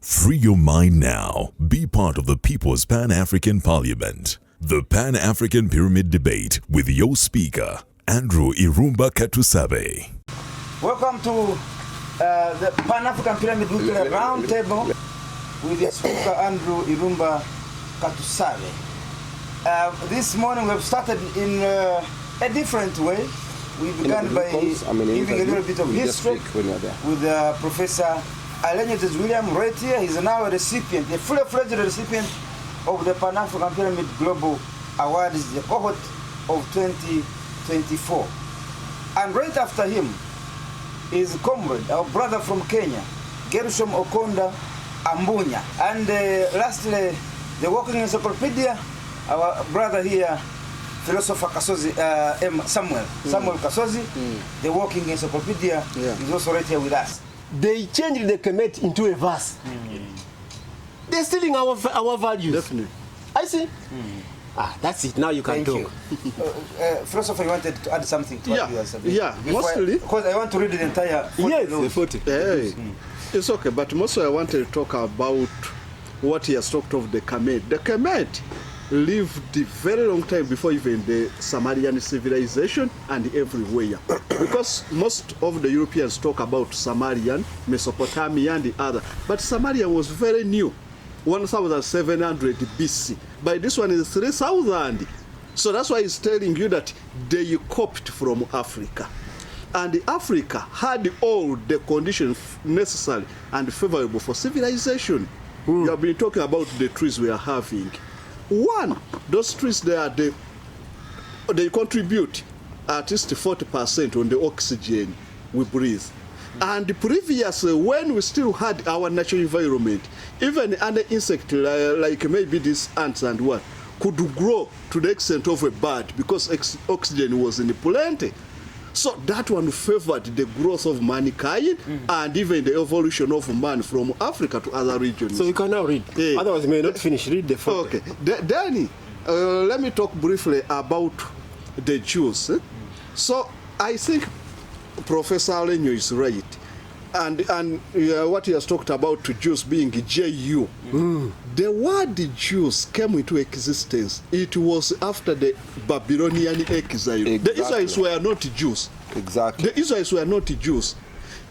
Free your mind now. Be part of the People's Pan-African Parliament. The Pan-African Pyramid Debate with your speaker, Andrew Irumba Katusabe. Welcome to the Pan-African Pyramid Weekly Roundtable with your speaker, Andrew Irumba Katusabe. This morning we've started in a different way. We began by giving a little bit of history with Professor Alenius William right here. He's now a recipient, a fully-fledged recipient of the Pan-African Pyramid Global Awards, the cohort of 2024. And right after him is comrade, our brother from Kenya, Gershom Okonda Ambunya. And lastly, the Walking Encyclopedia, our brother here, philosopher Kasozi, Samuel Kasozi, the Walking Encyclopedia, is also right here with us. They changed the Kemet into a verse. They're stealing our values. Definitely. I see. That's it. Now you can talk. Philosopher, you wanted to add something to what you are saying? Yeah, mostly. Because I want to read the entire 40 Yes, laws. the 40. Hey, it's okay, but mostly I wanted to talk about what he has talked of the Kemet. The Kemet lived a very long time before even the Sumerian civilization and everywhere. Because most of the Europeans talk about Sumerian, Mesopotamia and the other. But Samaria was very new, 1700 BC. By this one is 3000. So that's why he's telling you that they copied from Africa. And Africa had all the conditions necessary and favorable for civilization. You have been talking about the trees we are having. One, those trees they contribute at least 40% on the oxygen we breathe. And previously, when we still had our natural environment, even other insect like maybe these ants and what could grow to the extent of a bird because oxygen was in plenty. So that one favored the growth of mankind and even the evolution of man from Africa to other regions. So you can now read. Otherwise, you may not finish. Read the 40. Okay. Then, let me talk briefly about the Jews. So I think Professor Alenyo is right. And what he has talked about to Jews being J-U. The word Jews came into existence. It was after the Babylonian exile. Exactly. The Israelites were not Jews. Exactly. The Israelites were not Jews.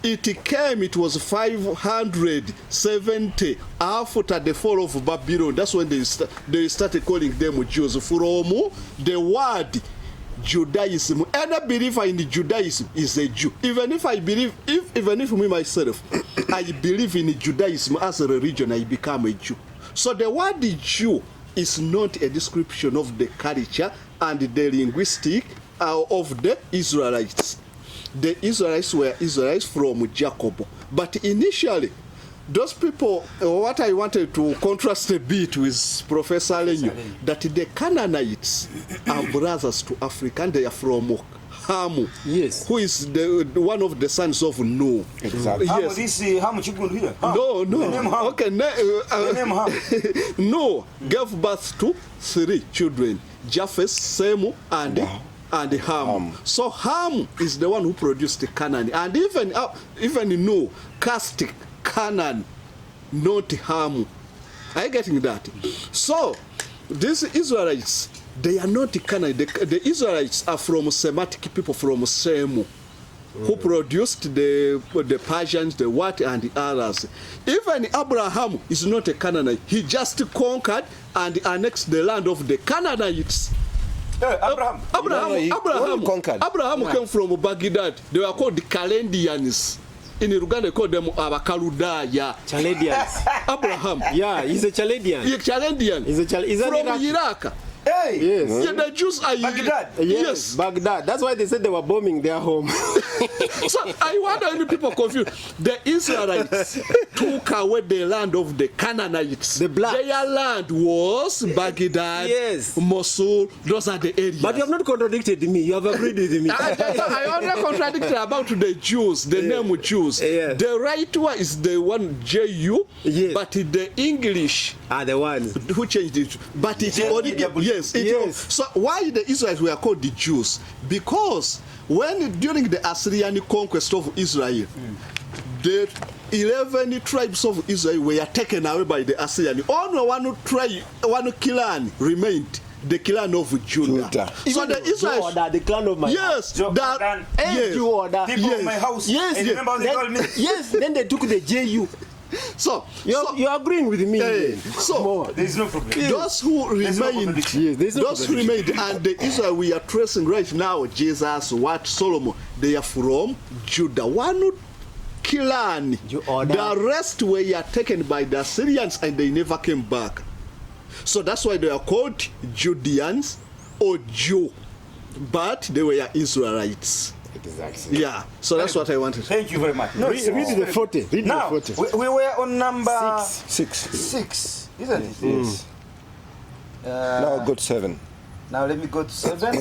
It was 570 after the fall of Babylon. That's when they started calling them Jews. From the word Judaism, any believer in Judaism is a Jew. Even if me myself, I believe in Judaism as a religion, I become a Jew. So the word Jew is not a description of the culture and the linguistic of the Israelites. The Israelites were Israelites from Jacob. But initially, those people, what I wanted to contrast a bit with Professor Alenyo, that the Canaanites are brothers to Africa, and they are from Ham, Yes. who is one of the sons of Noah. Exactly. Ham, Yes. this Ham Chukun here. Ham. No. The name Ham. Okay. The name Ham. Noah gave birth to 3 children: Japheth, Sem, and Ham. So Ham is the one who produced the Canaan, and even Noah cast Canaan, not Ham. Are you getting that? So these Israelites, they are not Canaan. The Israelites are from Semitic people from Sem, who produced the Persians, the what, and the others. Even Abraham is not a Canaanite. He just conquered and annexed the land of the Canaanites. Abraham. Abraham came from Baghdad. They were called the Chaldeans. In Uganda, they call them Abakaludaya. Chaldeans. Abraham. Yeah, he's a Chaldean. He's a Chaldean. He's from Iraq. Hey. Yes. Yeah, the Jews are Baghdad. Yes. Baghdad. That's why they said they were bombing their home. So I wonder if people confused. The Israelites took away the land of the Canaanites. The blacks. Their land was Baghdad, Yes. Mosul. Those are the areas. But you have not contradicted me. You have agreed with me. I only contradicted about the Jews, the name Jews. Yeah. The right one is the one J-U, Yes. but the English Are the ones. who changed it. But it's only, yes. So why the Israelites were called the Jews? Because during the Assyrian conquest of Israel, 11 tribes of Israel were taken away by the Assyrians. Only one tribe, one clan remained, the clan of Judah. So the Israelites, the clan of my yes, Jordan, that, yes, people of my house. Yes, And remember they called me? yes. Then they took the JU. So You're agreeing with me. so There's no problem. those who remained, there's no those who remained, and the Israel we are tracing right now, Jesus, what Solomon, they are from Judah. One clan. The rest were taken by the Assyrians and they never came back. So that's why they are called Judeans or Jew, but they were Israelites. Exactly. Yeah. So that's what I wanted. Thank you very much. No, Read the 40. Read now, the 40. we were on number 6. isn't it? Yes. Now go to 7. Now let me go to 7.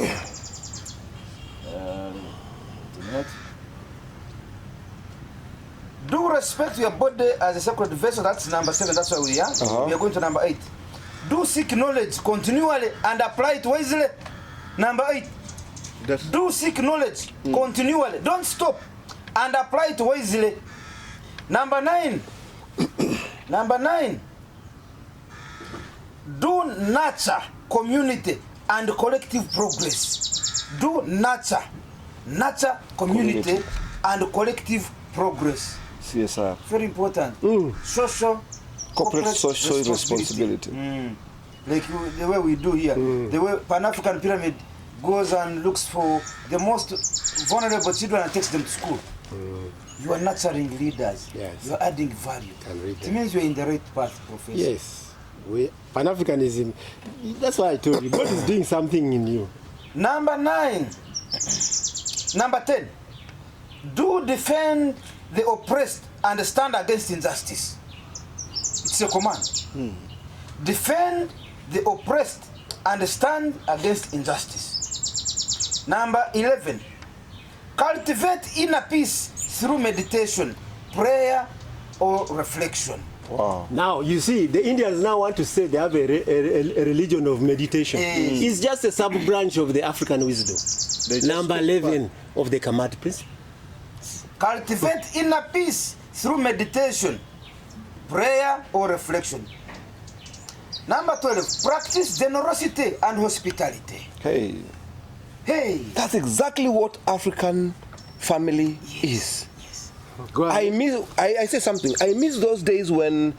Do respect your body as a sacred vessel. That's number 7. That's where we are. We are going to number 8. Do seek knowledge continually and apply it wisely. Number 8. Do seek knowledge continually. Don't stop and apply it wisely. Number 9. Number 9. Do nurture community and collective progress. Do nurture community and collective progress. CSR. Very important. Social Corporate social responsibility. Like the way we do here. The way Pan-African Pyramid goes and looks for the most vulnerable children and takes them to school. You are nurturing leaders. Yes. You are adding value. It means you are in the right path, Professor. Yes. Pan-Africanism, that's why I told you, God is doing something in you. Number 9. Number 10. Do defend the oppressed and stand against injustice. It's a command. Defend the oppressed and stand against injustice. Number 11. Cultivate inner peace through meditation, prayer, or reflection. Wow. Now, you see, the Indians now want to say they have a religion of meditation. It's just a sub-branch of the African wisdom. Number 11 of the Kemet principle. Cultivate inner peace through meditation, prayer, or reflection. Number 12, practice generosity and hospitality. Hey, that's exactly what African family is. Go ahead. I say something. I miss those days when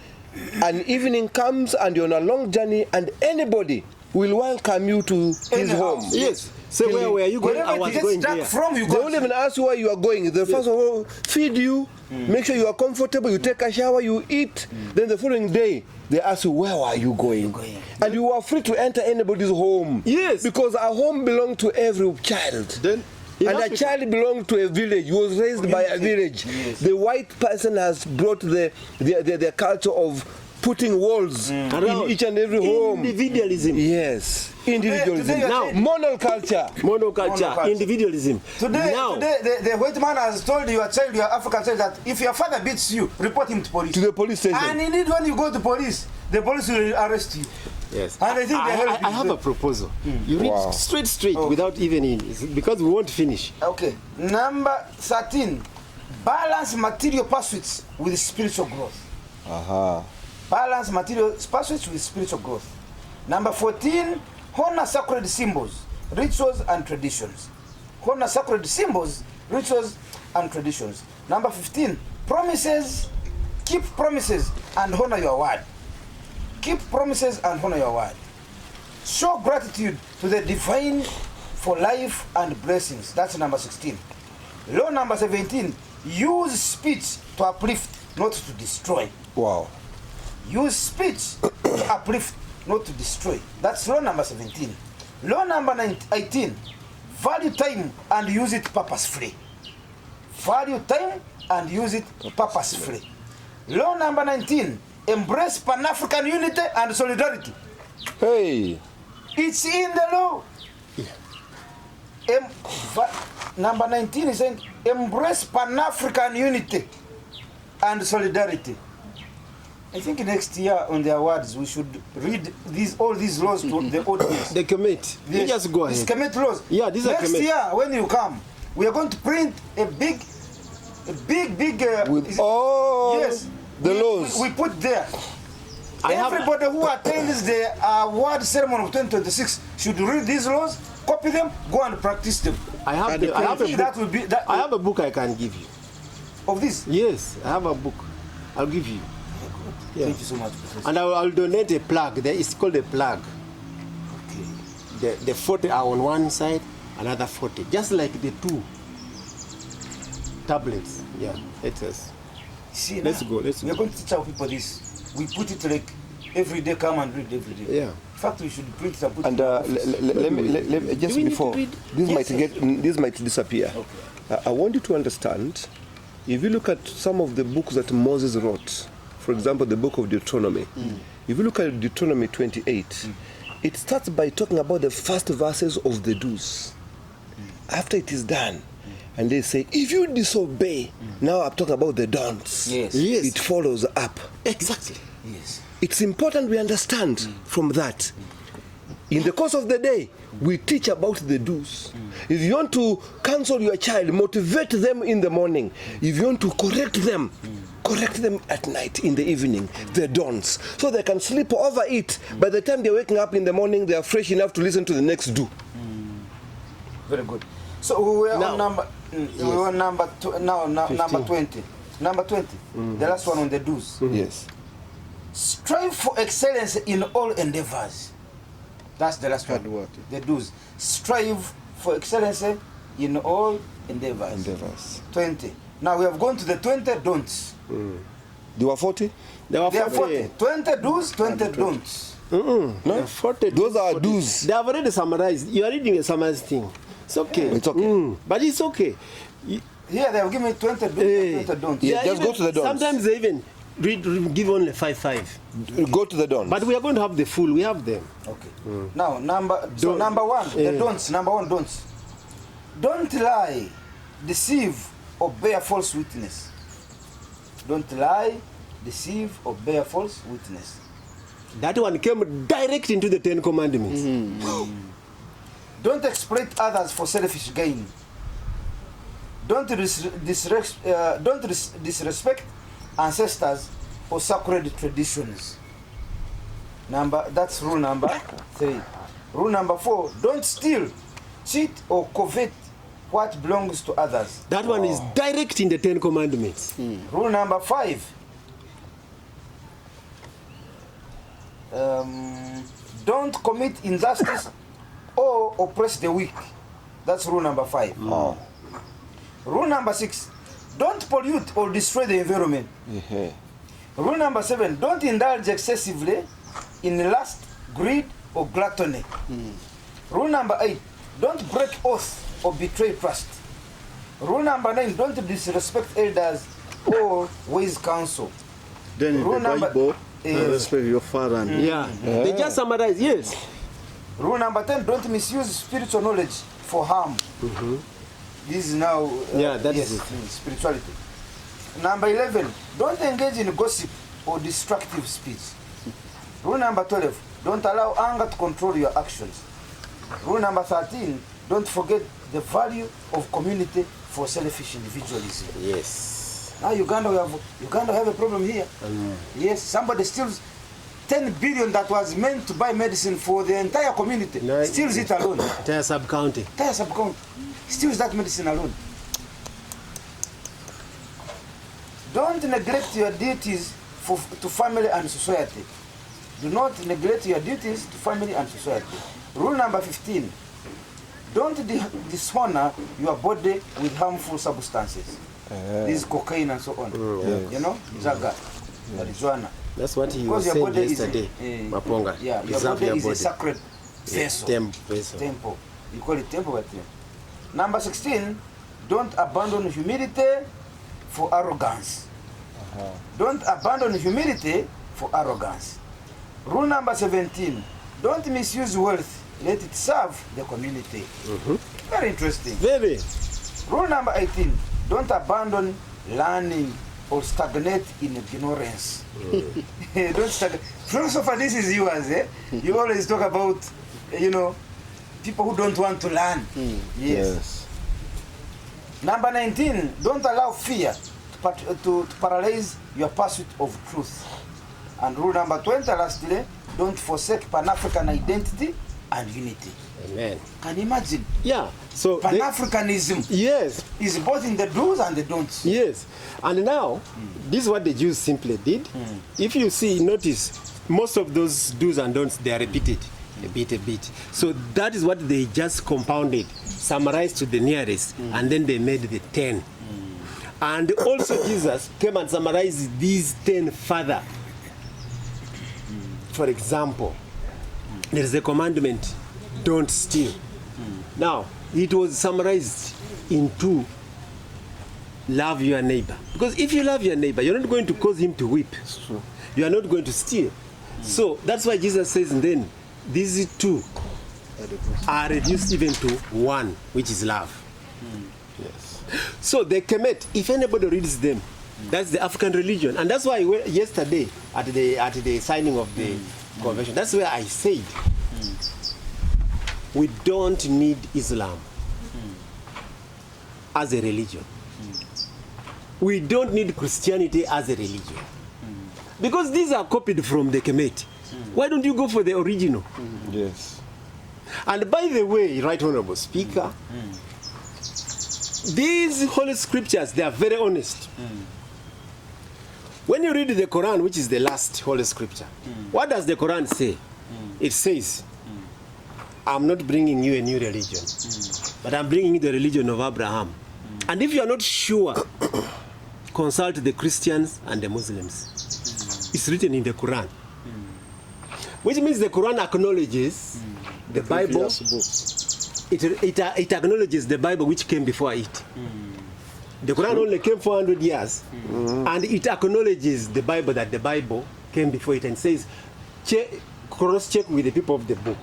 an evening comes and you're on a long journey and anybody will welcome you to his home. Yes. So where were you going? I was going there. From you They won't even ask you where you are going. They first of all feed you, make sure you are comfortable, you take a shower, you eat. Then the following day, they ask you, where are you going? And you are free to enter anybody's home. Yes. Because a home belongs to every child. Then And a child belonged to a village, was raised by a village. Yes. The white person has brought the culture of putting walls in each and every home. Individualism. Yes, individualism. Today Now, monoculture. Monoculture. Individualism. Today, now, the white man has told your child, your African child, that if your father beats you, report him to police. To the police station. And indeed, when you go to police, the police will arrest you. yes. And I think I have a proposal. You read straight without even in, because we won't finish. Okay. Number 13, balance material pursuits with spiritual growth. Balance material pursuits with spiritual growth. Number 14, honor sacred symbols, rituals, and traditions. Honor sacred symbols, rituals, and traditions. Number 15, promises. Keep promises and honor your word. Keep promises and honor your word. Show gratitude to the divine for life and blessings. That's number 16. Law number 17, use speech to uplift, not to destroy. Wow. Use speech to uplift, not to destroy. That's law number 17. Law number 18, value time and use it purposefully. Value time and use it purposefully. Law number 19, embrace Pan-African unity and solidarity. Hey. It's in the law. Number 19 is saying, embrace Pan-African unity and solidarity. I think next year on the awards we should read all these laws to the audience. The Kemet. You just go ahead. These Kemet laws. Yeah, these are next Kemet. year when you come, we are going to print a big A big With all yes, the laws. we put there. Everybody who attends the award ceremony of 2026 should read these laws, copy them, go and practice them. I have a book I can give you. Of this? Yes, I have a book. I'll give you. Yeah. Thank you so much, Professor. And I'll donate a plug. It's called a plug. Okay. The 40 are on one side, another 40. Just like the 2 tablets. Yeah, it is. See, Let's go. We're going to teach our people this. We put it like every day, come and read every day. Yeah. In fact, we should print it and put And it in our office. let me just before this might disappear. Okay. I want you to understand. If you look at some of the books that Moses wrote, for example, the book of Deuteronomy. If you look at Deuteronomy 28, it starts by talking about the first verses of the do's. After it is done, and they say, if you disobey, now I'm talking about the don'ts. Yes. Yes. It follows up. Exactly. Yes. It's important we understand from that. In the course of the day, we teach about the do's. If you want to counsel your child, motivate them in the morning. If you want to correct them at night, in the evening, the don'ts. So they can sleep over it. By the time they're waking up in the morning, they are fresh enough to listen to the next do. Very good. So we were on number. We were on number 20. Number 20. The last one on the do's. Yes. Strive for excellence in all endeavors. That's the last one. what? The do's. Strive for excellence in all endeavors. 20. Now we have gone to the 20 don'ts. There were 40? There are They are 40. 40. 20 do's, 20 don'ts. No? 40. Those are do's. They have already summarized. You are reading a summarized thing. It's okay. It's okay. But it's okay. Here they have given me 20 do's and 20 don'ts. Yeah, just go to the don'ts. Sometimes they even give only 5. Go to the don'ts. But we are going to have the full. We have them. Okay. Now number one, the don'ts. Number 1 don'ts. Don't lie, deceive, or bear false witness. Don't lie, deceive, or bear false witness. That one came direct into the 10 Commandments. Don't exploit others for selfish gain. Don't disrespect ancestors or sacred traditions. That's rule number 3. Rule number 4, don't steal, cheat, or covet what belongs to others. That one is direct in the 10 Commandments. Rule number 5, don't commit injustice or oppress the weak. That's rule number 5. Rule number 6, don't pollute or destroy the environment. Rule number 7, don't indulge excessively in lust, greed, or gluttony. Rule number 8, don't break oath or betray trust. Rule number 9, don't disrespect elders or wise counsel. Then in Rule the number- Bible, Yes. respect your father and They just summarize, yes. Rule number 10, don't misuse spiritual knowledge for harm. This is now That is it. spirituality. Number 11, don't engage in gossip or destructive speech. Rule number 12, don't allow anger to control your actions. Rule number 13, don't forget the value of community for selfish individualism. Yes. Now Uganda have a problem here. Yes, somebody steals 10 billion that was meant to buy medicine for the entire community. No, Steals it alone. Entire sub-county. Entire sub-county steals that medicine alone. Don't neglect your duties to family and society. Do not neglect your duties to family and society. Rule number 15. Don't dishonor your body with harmful substances. These cocaine and so on. You know, zaga, marijuana. That's what he Because was your saying body yesterday. Maponga. Yeah, your Preserve body your is a body. sacred vessel. Vessel. Temple. You call it temple, but number 16, don't abandon humility for arrogance. Don't abandon humility for arrogance. Rule number 17, don't misuse wealth. Let it serve the community. Very interesting. Very. Rule number 18, don't abandon learning or stagnate in ignorance. Don't stagnate. Philosopher, this is yours. You always talk about, people who don't want to learn. Yes. Number 19, don't allow fear to paralyze your pursuit of truth. And rule number 20, lastly, don't forsake Pan-African identity and unity. Amen. Can you imagine? Yeah. So Pan-Africanism yes. is both in the do's and the don'ts. Yes. And now, this is what the Jews simply did. If you see, notice, most of those do's and don'ts, they are repeated a bit. So that is what they just compounded, summarized to the nearest, and then they made the 10. And also Jesus came and summarized these 10 further. For example, there is a commandment, don't steal. Now, it was summarized into love your neighbor. Because if you love your neighbor, you're not going to cause him to weep. You are not going to steal. So that's why Jesus says, and then these two are reduced even to one, which is love. Yes. So the Kemet, if anybody reads them, that's the African religion. And that's why yesterday at the signing of the convention, that's where I said, we don't need Islam as a religion. We don't need Christianity as a religion. Because these are copied from the Kemet. Why don't you go for the original? Yes. And by the way, Right Honorable Speaker, these holy scriptures, they are very honest. When you read the Quran, which is the last holy scripture, what does the Quran say? It says, I'm not bringing you a new religion, but I'm bringing you the religion of Abraham. And if you are not sure, consult the Christians and the Muslims. It's written in the Quran. Which means the Quran acknowledges the Bible. It acknowledges the Bible which came before it. The Quran only came 400 years. And it acknowledges the Bible, that the Bible came before it, and says, cross-check with the people of the book.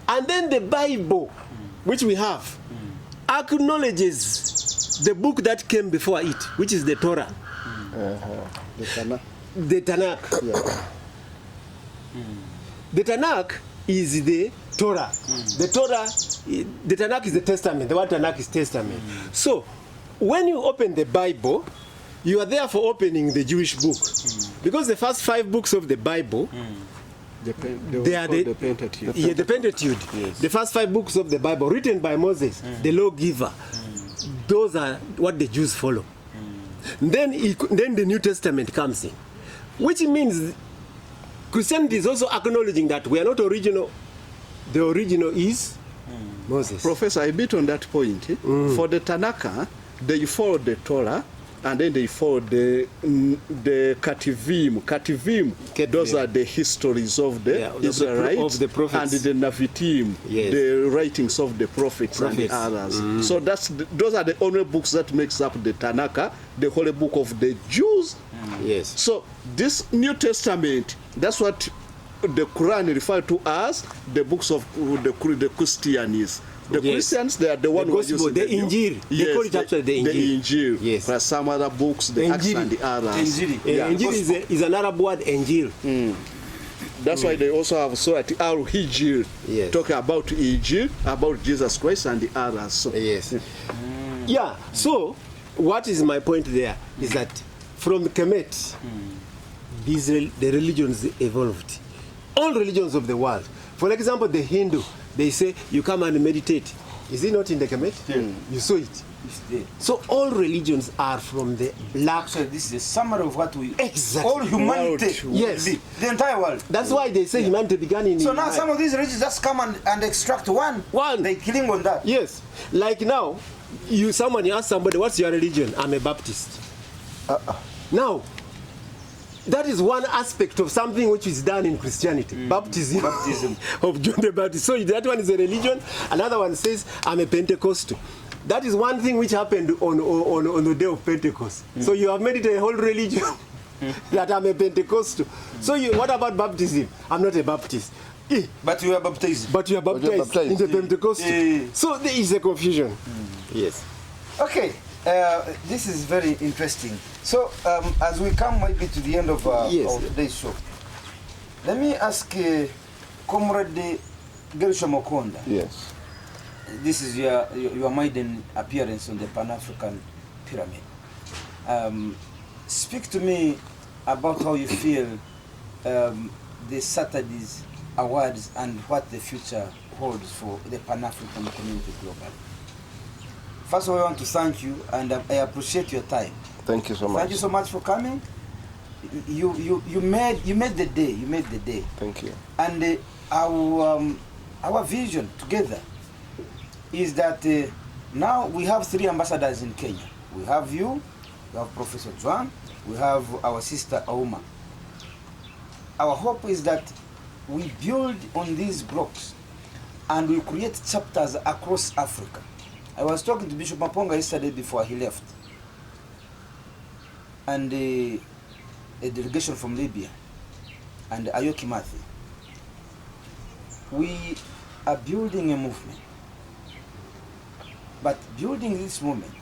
And then the Bible, which we have, acknowledges the book that came before it, which is the Torah. The Tanakh. The Tanakh. Yeah. The Tanakh is the Torah. The Torah, the Tanakh is the Testament. The word Tanakh is Testament. So, when you open the Bible, you are therefore opening the Jewish book. Because the first 5 books of the Bible, they are the Pentateuch. Yeah, the Pentateuch. Yes. The first 5 books of the Bible, written by Moses, the lawgiver. Those are what the Jews follow. Then the New Testament comes in, which means Christianity is also acknowledging that we are not original. The original is Moses. Professor, I bit on that point. For the Tanakh, they follow the Torah, and then they follow the Ketuvim. Those are the histories of the Israelites, of the prophets. And the Navitim, the writings of the prophets. And the others. So those are the only books that makes up the Tanakh, the holy book of the Jews. Yes. So this New Testament, that's what the Quran referred to as the books of the Christians. The Christians, they are the one who are using the Injil. They call it actually the Injil. The Injil. Yes. There are some other books, the Acts and the others. Injil is an Arab word, Injil. That's why they also have Surah Al-Hijr, talking about Injil, about Jesus Christ and the others. So. Yes. Yeah, so what is my point there is that from Kemet, the religions evolved. All religions of the world. For example, the Hindu, they say you come and meditate. Is it not in the Kemet? You saw it. It's there. So all religions are from the black. So this is a summary of what we... Exactly. All humanity. Yes. The entire world. That's why they say humanity began in... So now some of these religions just come and extract one. They're killing on that. Yes. Like now, you ask somebody, what's your religion? I'm a Baptist. Now, that is one aspect of something which is done in Christianity. Baptism of John the Baptist. So that one is a religion. Another one says, I'm a Pentecostal. That is one thing which happened on the day of Pentecost. So you have made it a whole religion that I'm a Pentecostal. So what about baptism? I'm not a Baptist. But you are baptized. But you are baptized in the Pentecostal. So there is a confusion. Yes. Okay. This is very interesting. So, as we come maybe to the end of today's show, let me ask Comrade Gershom Okonda. Yes. this is your maiden appearance on the Pan-African Pyramid. Speak to me about how you feel the Saturday's awards and what the future holds for the Pan-African community globally. First of all, I want to thank you, and I appreciate your time. Thank you so much. Thank you so much for coming. You made the day. You made the day. Thank you. And our vision together is that now we have 3 ambassadors in Kenya. We have you, we have Professor Juan, we have our sister Auma. Our hope is that we build on these blocks and we create chapters across Africa. I was talking to Bishop Maponga yesterday before he left, and a delegation from Libya, and Ayoki Mathi. We are building a movement, but building this movement,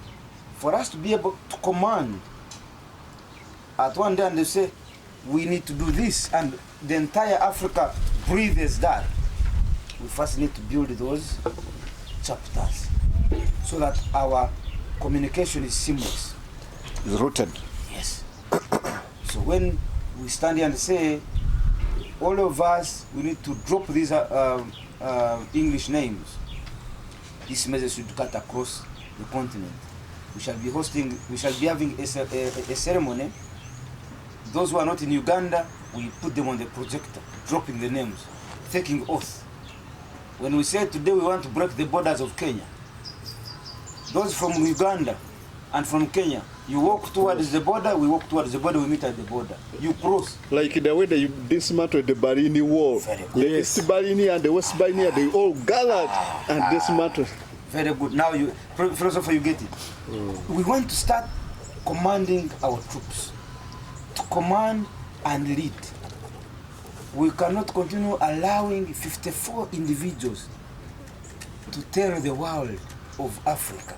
for us to be able to command at one day and they say, we need to do this, and the entire Africa breathes that, we first need to build those chapters so that our communication is seamless. It's rooted. Yes. So when we stand here and say, all of us, we need to drop these English names, this message should cut across the continent. We shall be having a ceremony. Those who are not in Uganda, we put them on the projector, dropping the names, taking oath. When we say today we want to break the borders of Kenya, those from Uganda and from Kenya, you walk towards the border, we walk towards the border, we meet at the border. You cross. Like the way they dismantled the Barini wall. Very good. The East Barini and the West Barini, they all gathered and dismantled. Very good. Now, philosopher, you get it. We want to start commanding our troops, to command and lead. We cannot continue allowing 54 individuals to tell the world of Africa,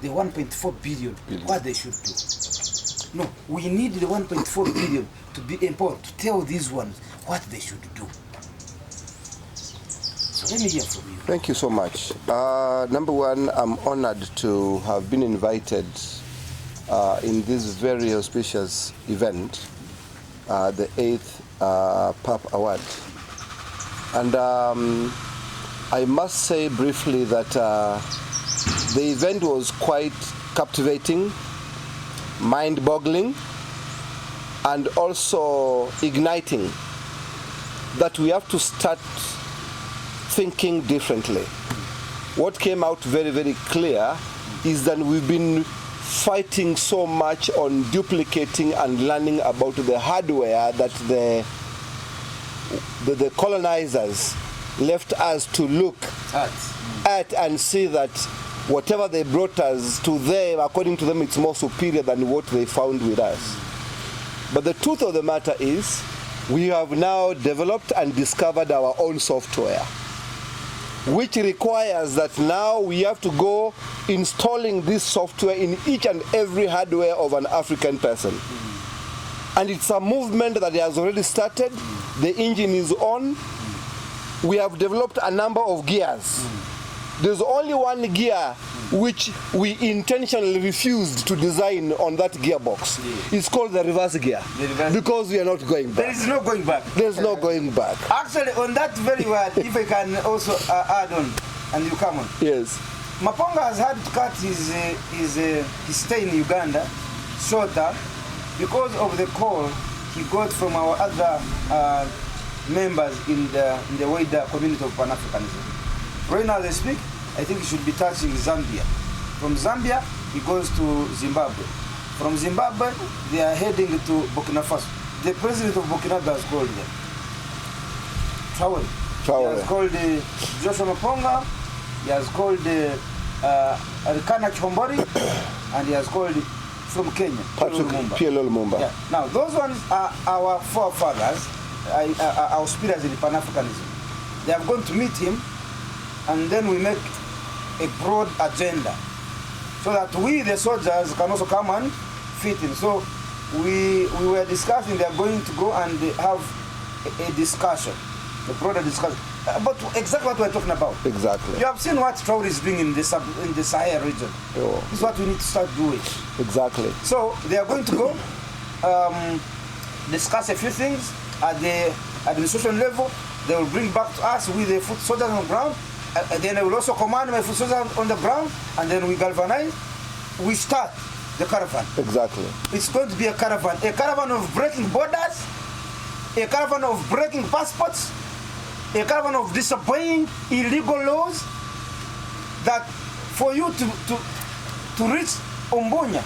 the 1.4 billion, what they should do. No, we need the 1.4 billion to be empowered, to tell these ones what they should do. So let me hear from you. Thank you so much. Number one, I'm honored to have been invited in this very auspicious event, the 8th PAP Award. And I must say briefly that the event was quite captivating, mind-boggling, and also igniting that we have to start thinking differently. What came out very, very clear is that we've been fighting so much on duplicating and learning about the hardware that the colonizers left us to look at and see that whatever they brought us to them, according to them, it's more superior than what they found with us. But the truth of the matter is, we have now developed and discovered our own software, which requires that now we have to go installing this software in each and every hardware of an African person. And it's a movement that has already started. The engine is on. We have developed a number of gears. There's only one gear which we intentionally refused to design on that gearbox. It's called the reverse gear. Because we are not going back. There is no going back. There's no going back. Actually, on that very word, if I can also add on, and you come on. Yes. Maponga has had to cut his stay in Uganda shorter because of the call he got from our other members in the wider community of Pan-Africanism. Right now, they speak. I think he should be touching Zambia. From Zambia, he goes to Zimbabwe. From Zimbabwe, they are heading to Burkina Faso. The president of Burkina Faso has called them. Traore. He has called Joshua Maponga. He has called Rikana Chombori, and he has called from Kenya, Pierre Lumumba. Yeah. Now, those ones are our forefathers, our spirits in Pan-Africanism. They have gone to meet him, and then we make a broad agenda so that we, the soldiers, can also come and fit in. So we were discussing, they are going to go and have a discussion the broader discussion about exactly what we're talking about. Exactly. You have seen what Traore is doing in the Sahel region. Yeah. This is what we need to start doing. Exactly. So they are going to go discuss a few things at the administration level. They will bring back to us with the foot soldiers on the ground. And then I will also command my foot soldiers on the ground, and then we galvanize. We start the caravan. Exactly. It's going to be a caravan of breaking borders, a caravan of breaking passports, a caravan of disobeying illegal laws. That for you to reach Umbunya,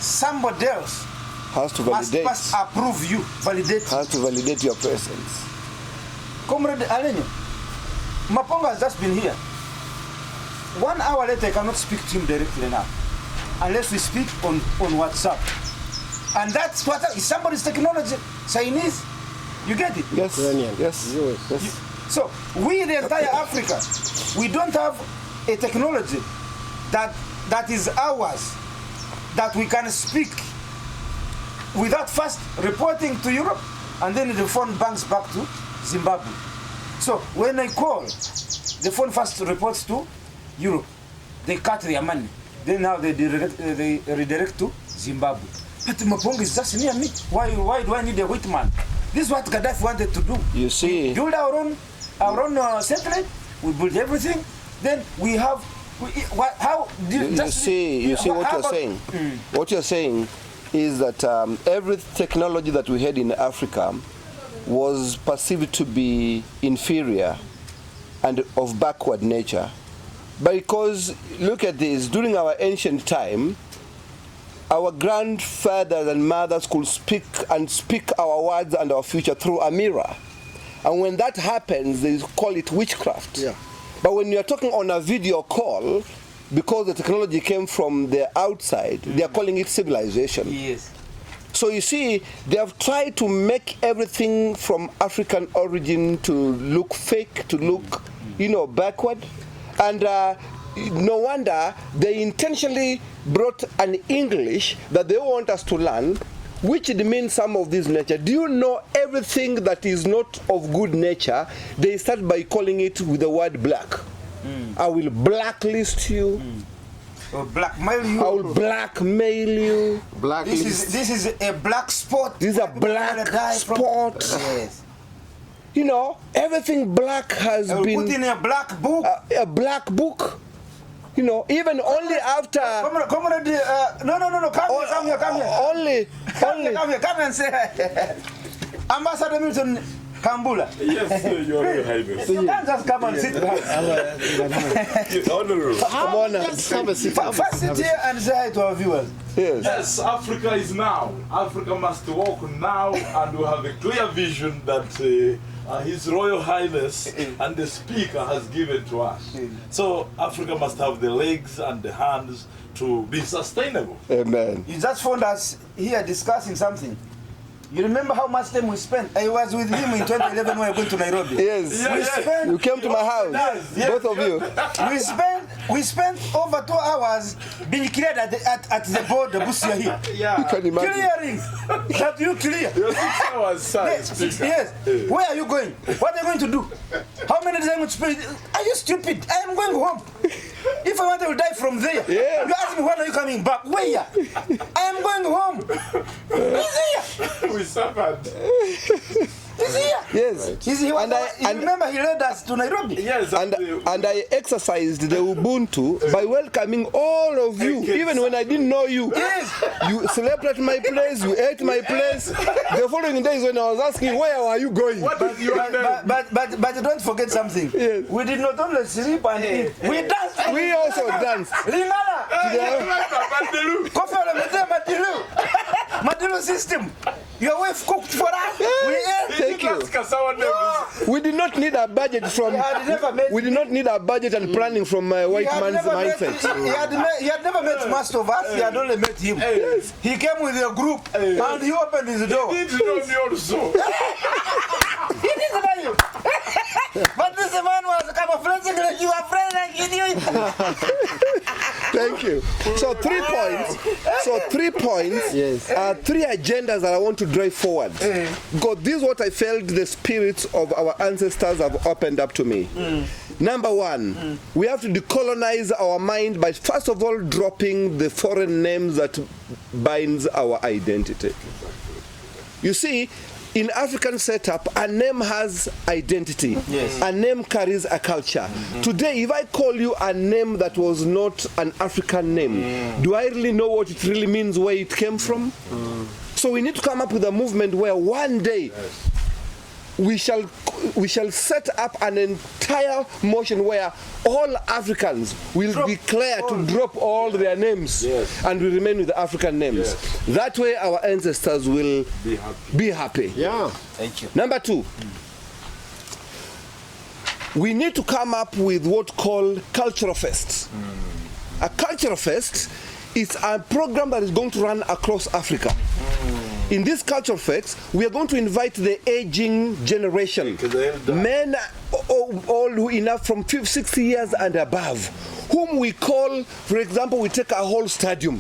somebody else Has to validate. must approve you, validate. Has to validate your presence. Comrade Alenyo, Maponga has just been here. 1 hour later, I cannot speak to him directly now, unless we speak on WhatsApp. And that's what is somebody's technology. Chinese, you get it? Yes. Iranian. Yes. Yes. So we, the entire Africa, we don't have a technology that is ours, that we can speak without first reporting to Europe, and then the phone banks back to Zimbabwe. So when I call, the phone first reports to Europe. They cut their money. Then now they redirect to Zimbabwe. But Maponga is just near me. Why do I need a white man? This is what Gaddafi wanted to do. You see. We build our own satellite. We build everything. Then we have. You see what you're saying. What you're saying is that every technology that we had in Africa was perceived to be inferior and of backward nature. Because, look at this, during our ancient time, our grandfathers and mothers could speak our words and our future through a mirror. And when that happens, they call it witchcraft. Yeah. But when you're talking on a video call, because the technology came from the outside, they are calling it civilization. Yes. So you see, they have tried to make everything from African origin to look fake, to look, backward. And no wonder they intentionally brought an English that they want us to learn, which demeans some of this nature. Do you know everything that is not of good nature, they start by calling it with the word black. I will blacklist you. Or blackmail you. I will blackmail you. This is a black spot. This is a black spot. Yes. Everything black has been put in a black book. A black book. Even only after. Comrade, no. Come here. Only. Come and say, Ambassador Milton Kambula. Yes, sir, Your Royal Highness. You can't just come and sit back. Honorable. Come on. Just have a seat. First sit here and say hi to our viewers. Yes. Yes, Africa is now. Africa must walk now, and we have a clear vision that His Royal Highness and the Speaker has given to us. So Africa must have the legs and the hands to be sustainable. Amen. You just found us here discussing something. You remember how much time we spent? I was with him in 2011 when we were going to Nairobi. Yes. Yeah. You came to my house. Yes. Both of you. We spent over 2 hours being cleared at the border, Busia here. You can imagine. Clearing. That you clear. You're 6 hours, sir. Yes. Where are you going? What are you going to do? How many days are you going to spend? Are you stupid? I am going home. If I want to die from there, Yes. you ask me when are you coming back? Where? I am going home. He's here. We suffered. He's here. Yes. He's here. And remember he led us to Nairobi. Yes, and I exercised the Ubuntu by welcoming all of you, even when I didn't know you. Yes. You slept at my place, you ate my place. The following days when I was asking, where are you going? What is your name? But don't forget something. Yes. We did not only sleep and eat. We danced. We also danced. Lingala. Kofi Madilu. Madilu system. Your wife cooked for us. We ate. Thank you. We did not need a budget from. We did not need a budget and planning from my white man's mindset. He had never met most of us. He had only met him. Yes. He came with a group and he opened his door. He did know me also. He didn't know you. But this man was camouflaging like you are friend like you. Thank you. So 3 points. So got 3 points, Yes. 3 agendas that I want to drive forward. God, this is what I felt the spirits of our ancestors have opened up to me. Number 1, we have to decolonize our mind by first of all dropping the foreign names that binds our identity. You see, in African setup, a name has identity. Yes. A name carries a culture. Today, if I call you a name that was not an African name, do I really know what it really means, where it came from? So we need to come up with a movement where one day we shall set up an entire motion where all Africans will declare to drop all their names and we remain with the African names. That way our ancestors will be happy. Yeah. Thank you. Number 2, we need to come up with what called cultural fests. A cultural fest is a program that is going to run across Africa. In this cultural fest, we are going to invite the aging generation, men all who enough from 60 years and above, whom we call, for example, we take a whole stadium,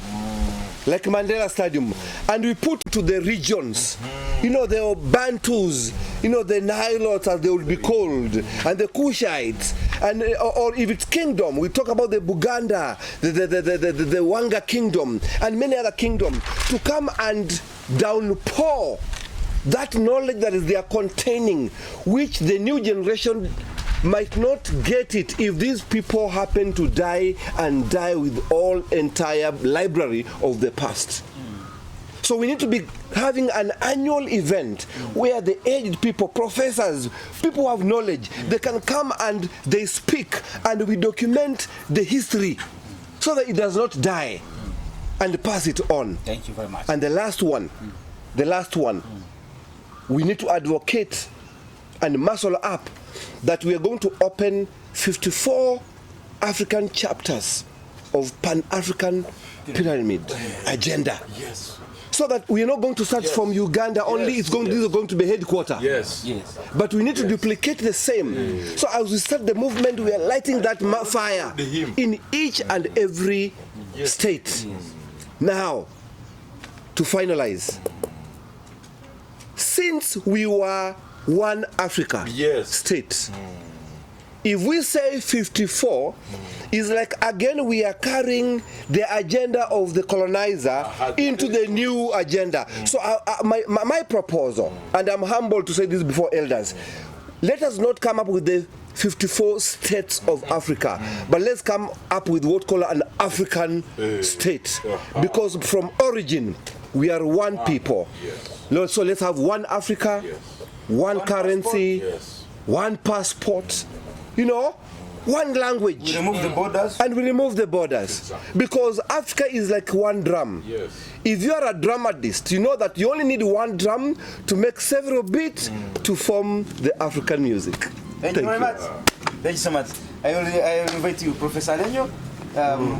like Mandela Stadium, and we put to the regions. You know, the Bantus, you know, the Nilotes as they would be called, and the Kushites, and or if it's kingdom, we talk about the Buganda, the Wanga kingdom, and many other kingdoms, to come and downpour that knowledge that is there containing, which the new generation might not get it if these people happen to die and die with all entire library of the past. So we need to be having an annual event where the aged people, professors, people who have knowledge, they can come and they speak and we document the history so that it does not die and pass it on. Thank you very much. And the last one, we need to advocate and muscle up that we are going to open 54 African chapters of Pan-African Pyramid Agenda. Yes. So that we are not going to start from Uganda only, Yes, this is going to be headquarters. Yes. Yes. But we need to duplicate the same. So as we start the movement, we are lighting that fire in each and every state. Now, to finalize, since we were one Africa state, if we say 54, it's like again we are carrying the agenda of the colonizer into the new agenda. So my proposal, and I'm humbled to say this before elders, let us not come up with the 54 states of Africa, but let's come up with what called an African state, because from origin we are one people. So let's have one Africa, one currency, one passport, you know, one language. We remove the borders. And we remove the borders. Because Africa is like one drum. If you are a dramatist, you know that you only need one drum to make several beats to form the African music. Thank you very much. Thank you so much. I will invite you, Professor Lenyo,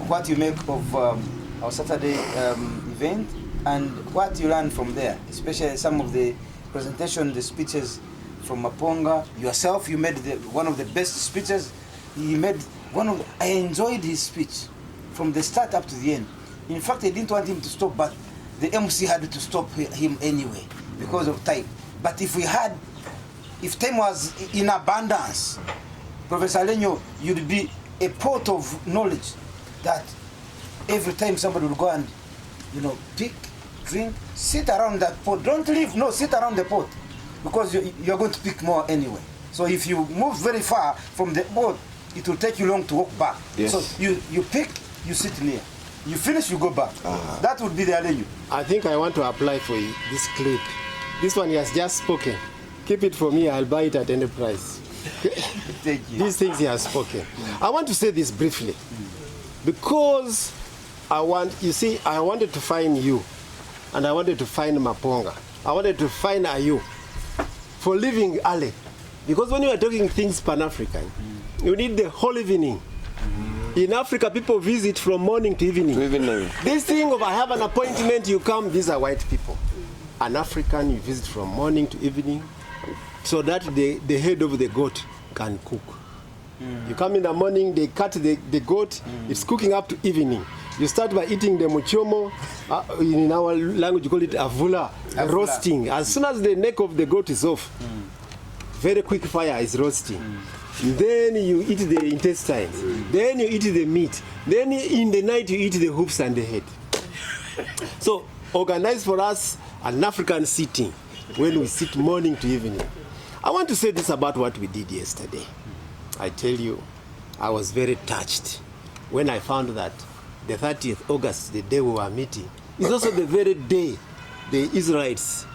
what you make of our Saturday event and what you learn from there, especially some of the presentation, the speeches from Maponga. Yourself, you made one of the best speeches. He made I enjoyed his speech from the start up to the end. In fact, I didn't want him to stop, but the MC had to stop him anyway because of time. But if time was in abundance, Professor Lenyo, you'd be a pot of knowledge that every time somebody will go and, pick, drink, sit around that pot. Don't leave, no, sit around the pot because you're going to pick more anyway. So if you move very far from the pot, it will take you long to walk back. Yes. So you pick, you sit near. You finish, you go back. That would be the Alenyu. I think I want to apply for this clip. This one he has just spoken. Keep it for me, I'll buy it at any price. Thank you. These things he has spoken. I want to say this briefly. Because I wanted to find you. And I wanted to find Maponga. I wanted to find Ayu for living early. Because when you are talking things Pan-African, you need the whole evening. In Africa, people visit from morning to evening. This thing of I have an appointment, you come, these are white people. An African, you visit from morning to evening, so that the head of the goat can cook. You come in the morning, they cut the goat, it's cooking up to evening. You start by eating the muchomo. In our language, you call it avula, roasting. As soon as the neck of the goat is off, very quick fire is roasting. Then you eat the intestines. Then you eat the meat. Then in the night you eat the hooves and the head. So organize for us an African sitting when we sit morning to evening. I want to say this about what we did yesterday. I tell you, I was very touched when I found that the 30th August, the day we were meeting, is also the very day the Israelites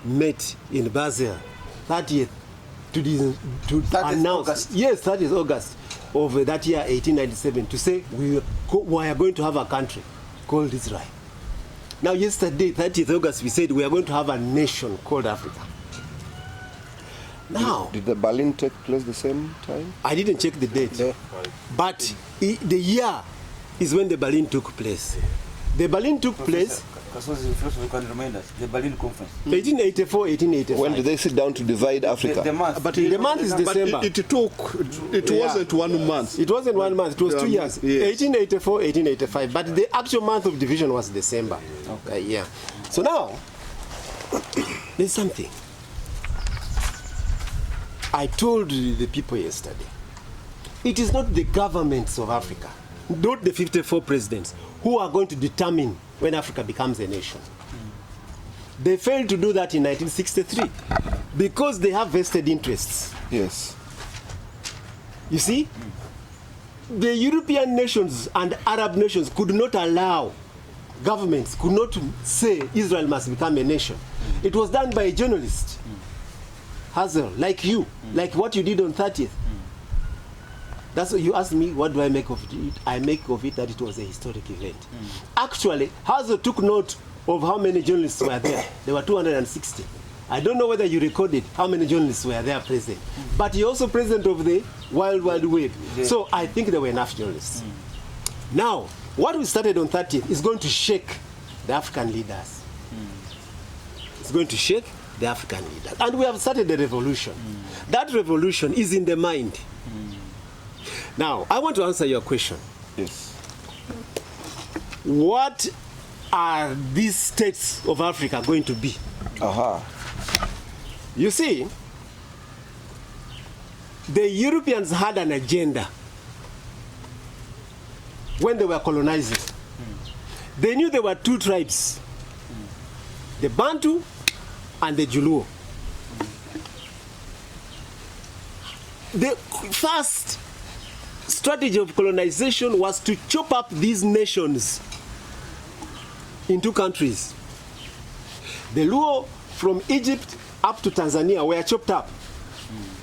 met in Basel, 30th, to announce, August. Yes, 30th August of that year, 1897, to say we are going to have a country called Israel. Now, yesterday, 30th August, we said we are going to have a nation called Africa. Now, did the Berlin take place the same time? I didn't check the date, no. But the year is when the Berlin took place. The Berlin took place. The Berlin Conference. 1884, 1885. When did they sit down to divide Africa? The month. But the month is December. It wasn't 1 month. It wasn't 1 month. It was 2 years. Yes. 1884, 1885. But the actual month of division was December. Okay. Yeah. So now, there's something. I told the people yesterday, it is not the governments of Africa, not the 54 presidents, who are going to determine when Africa becomes a nation. They failed to do that in 1963 because they have vested interests. Yes. You see, the European nations and Arab nations could not allow, governments could not say Israel must become a nation. It was done by a journalist, Hazel, like you, like what you did on 30th. That's what you asked me, what do I make of it? I make of it that it was a historic event. Actually, Hazel took note of how many journalists were there. There were 260. I don't know whether you recorded how many journalists were there present. But you're also president of the Wild Wide Web. So I think there were enough journalists. Now, what we started on 30th is going to shake the African leaders. It's going to shake the African leaders. And we have started a revolution. That revolution is in the mind. Now, I want to answer your question. Yes. What are these states of Africa going to be? You see, the Europeans had an agenda when they were colonizing. They knew there were two tribes, the Bantu and the Juluo. The first strategy of colonization was to chop up these nations in two countries. The Luo from Egypt up to Tanzania were chopped up.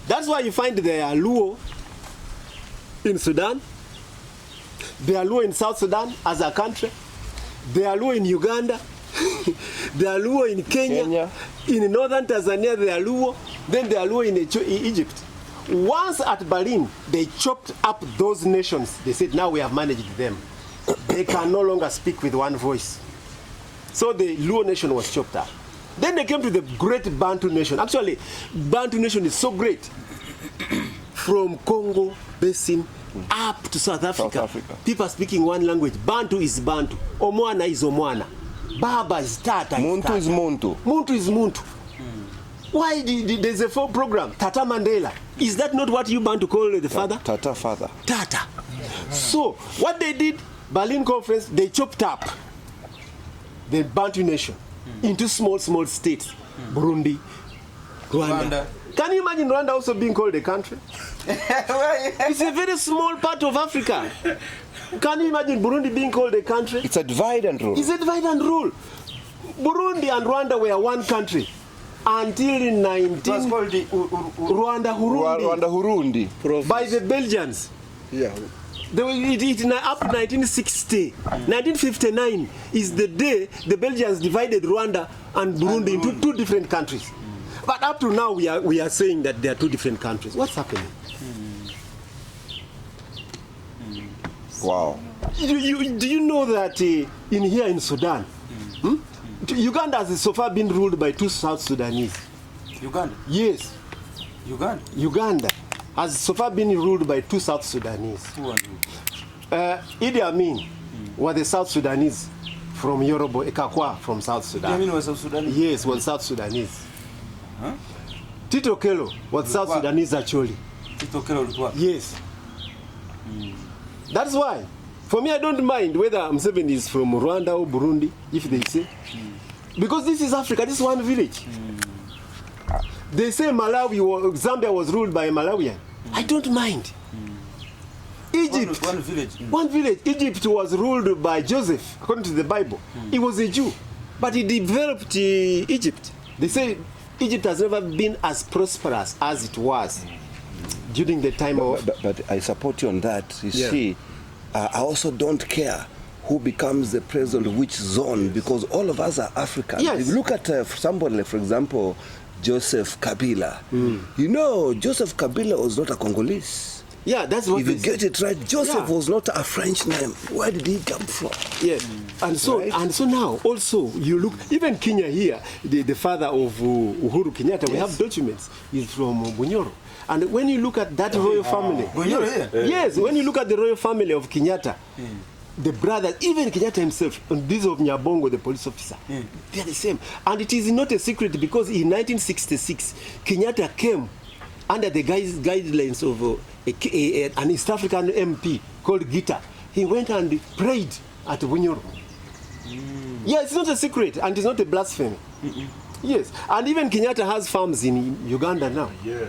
That's why you find there are Luo in Sudan, there are Luo in South Sudan as a country, there are Luo in Uganda, there are Luo in Kenya, in northern Tanzania there are Luo, then there are Luo in Egypt. Once at Berlin, they chopped up those nations. They said, now we have managed them. They can no longer speak with one voice. So the Luo nation was chopped up. Then they came to the great Bantu nation. Actually, Bantu nation is so great. From Congo Basin up to South Africa. People are speaking one language. Bantu is Bantu. Omwana is Omwana. Baba is Tata. Muntu is Muntu. Muntu is Muntu. Why there's a full program, Tata Mandela? Is that not what you want to call the father? Tata father. Tata. So what they did, Berlin Conference, they chopped up the Bantu nation into small states. Burundi, Rwanda. Can you imagine Rwanda also being called a country? It's a very small part of Africa. Can you imagine Burundi being called a country? It's a divide and rule. It's a divide and rule. Burundi and Rwanda were one country. Until in Rwanda Hurundi by the Belgians. Yeah. Up to 1960. 1959 is the day the Belgians divided Rwanda and Burundi into two different countries. But up to now we are saying that they are two different countries. What's happening? Wow. Do you know that in here in Sudan, Uganda has so far been ruled by two South Sudanese. Uganda? Yes. Uganda has so far been ruled by two South Sudanese. Who are you? Idi Amin were the South Sudanese from Yoruba, Ekakwa from South Do you Sudan. mean was South Sudan? Yes, was South Sudanese. Huh? Tito Kelo was South What? Sudanese actually. Tito Kelo ulikuwa. Yes. That's why. For me, I don't mind whether Museveni is from Rwanda or Burundi, if they say. Because this is Africa, this is one village. They say Zambia was ruled by a Malawian. I don't mind. Egypt, One village. one village. Egypt was ruled by Joseph, according to the Bible. He was a Jew, but he developed Egypt. They say Egypt has never been as prosperous as it was during the time of. But I support you on that. You Yeah. see, I also don't care who becomes the president of which zone, because all of us are Africans. Yes. If you look at somebody like, for example, Joseph Kabila, you know, Joseph Kabila was not a Congolese. Yeah, that's what If you they say. get it right, Joseph Yeah. was not a French name. Where did he come from? Yes, and so Right. and so now also you look, even Kenya here, the father of Uhuru Kenyatta, we have documents. He's from Bunyoro, and when you look at that royal family, Bunyoro yes, here? yes, when you look at the royal family of Kenyatta, the brothers, even Kenyatta himself, and this of Nyabongo, the police officer, they are the same, and it is not a secret because in 1966 Kenyatta came under the guidelines of an East African MP called Gita. He went and prayed at Bunyoro. Yeah, it's not a secret and it's not a blasphemy. Yes, and even Kenyatta has farms in Uganda now. Yes.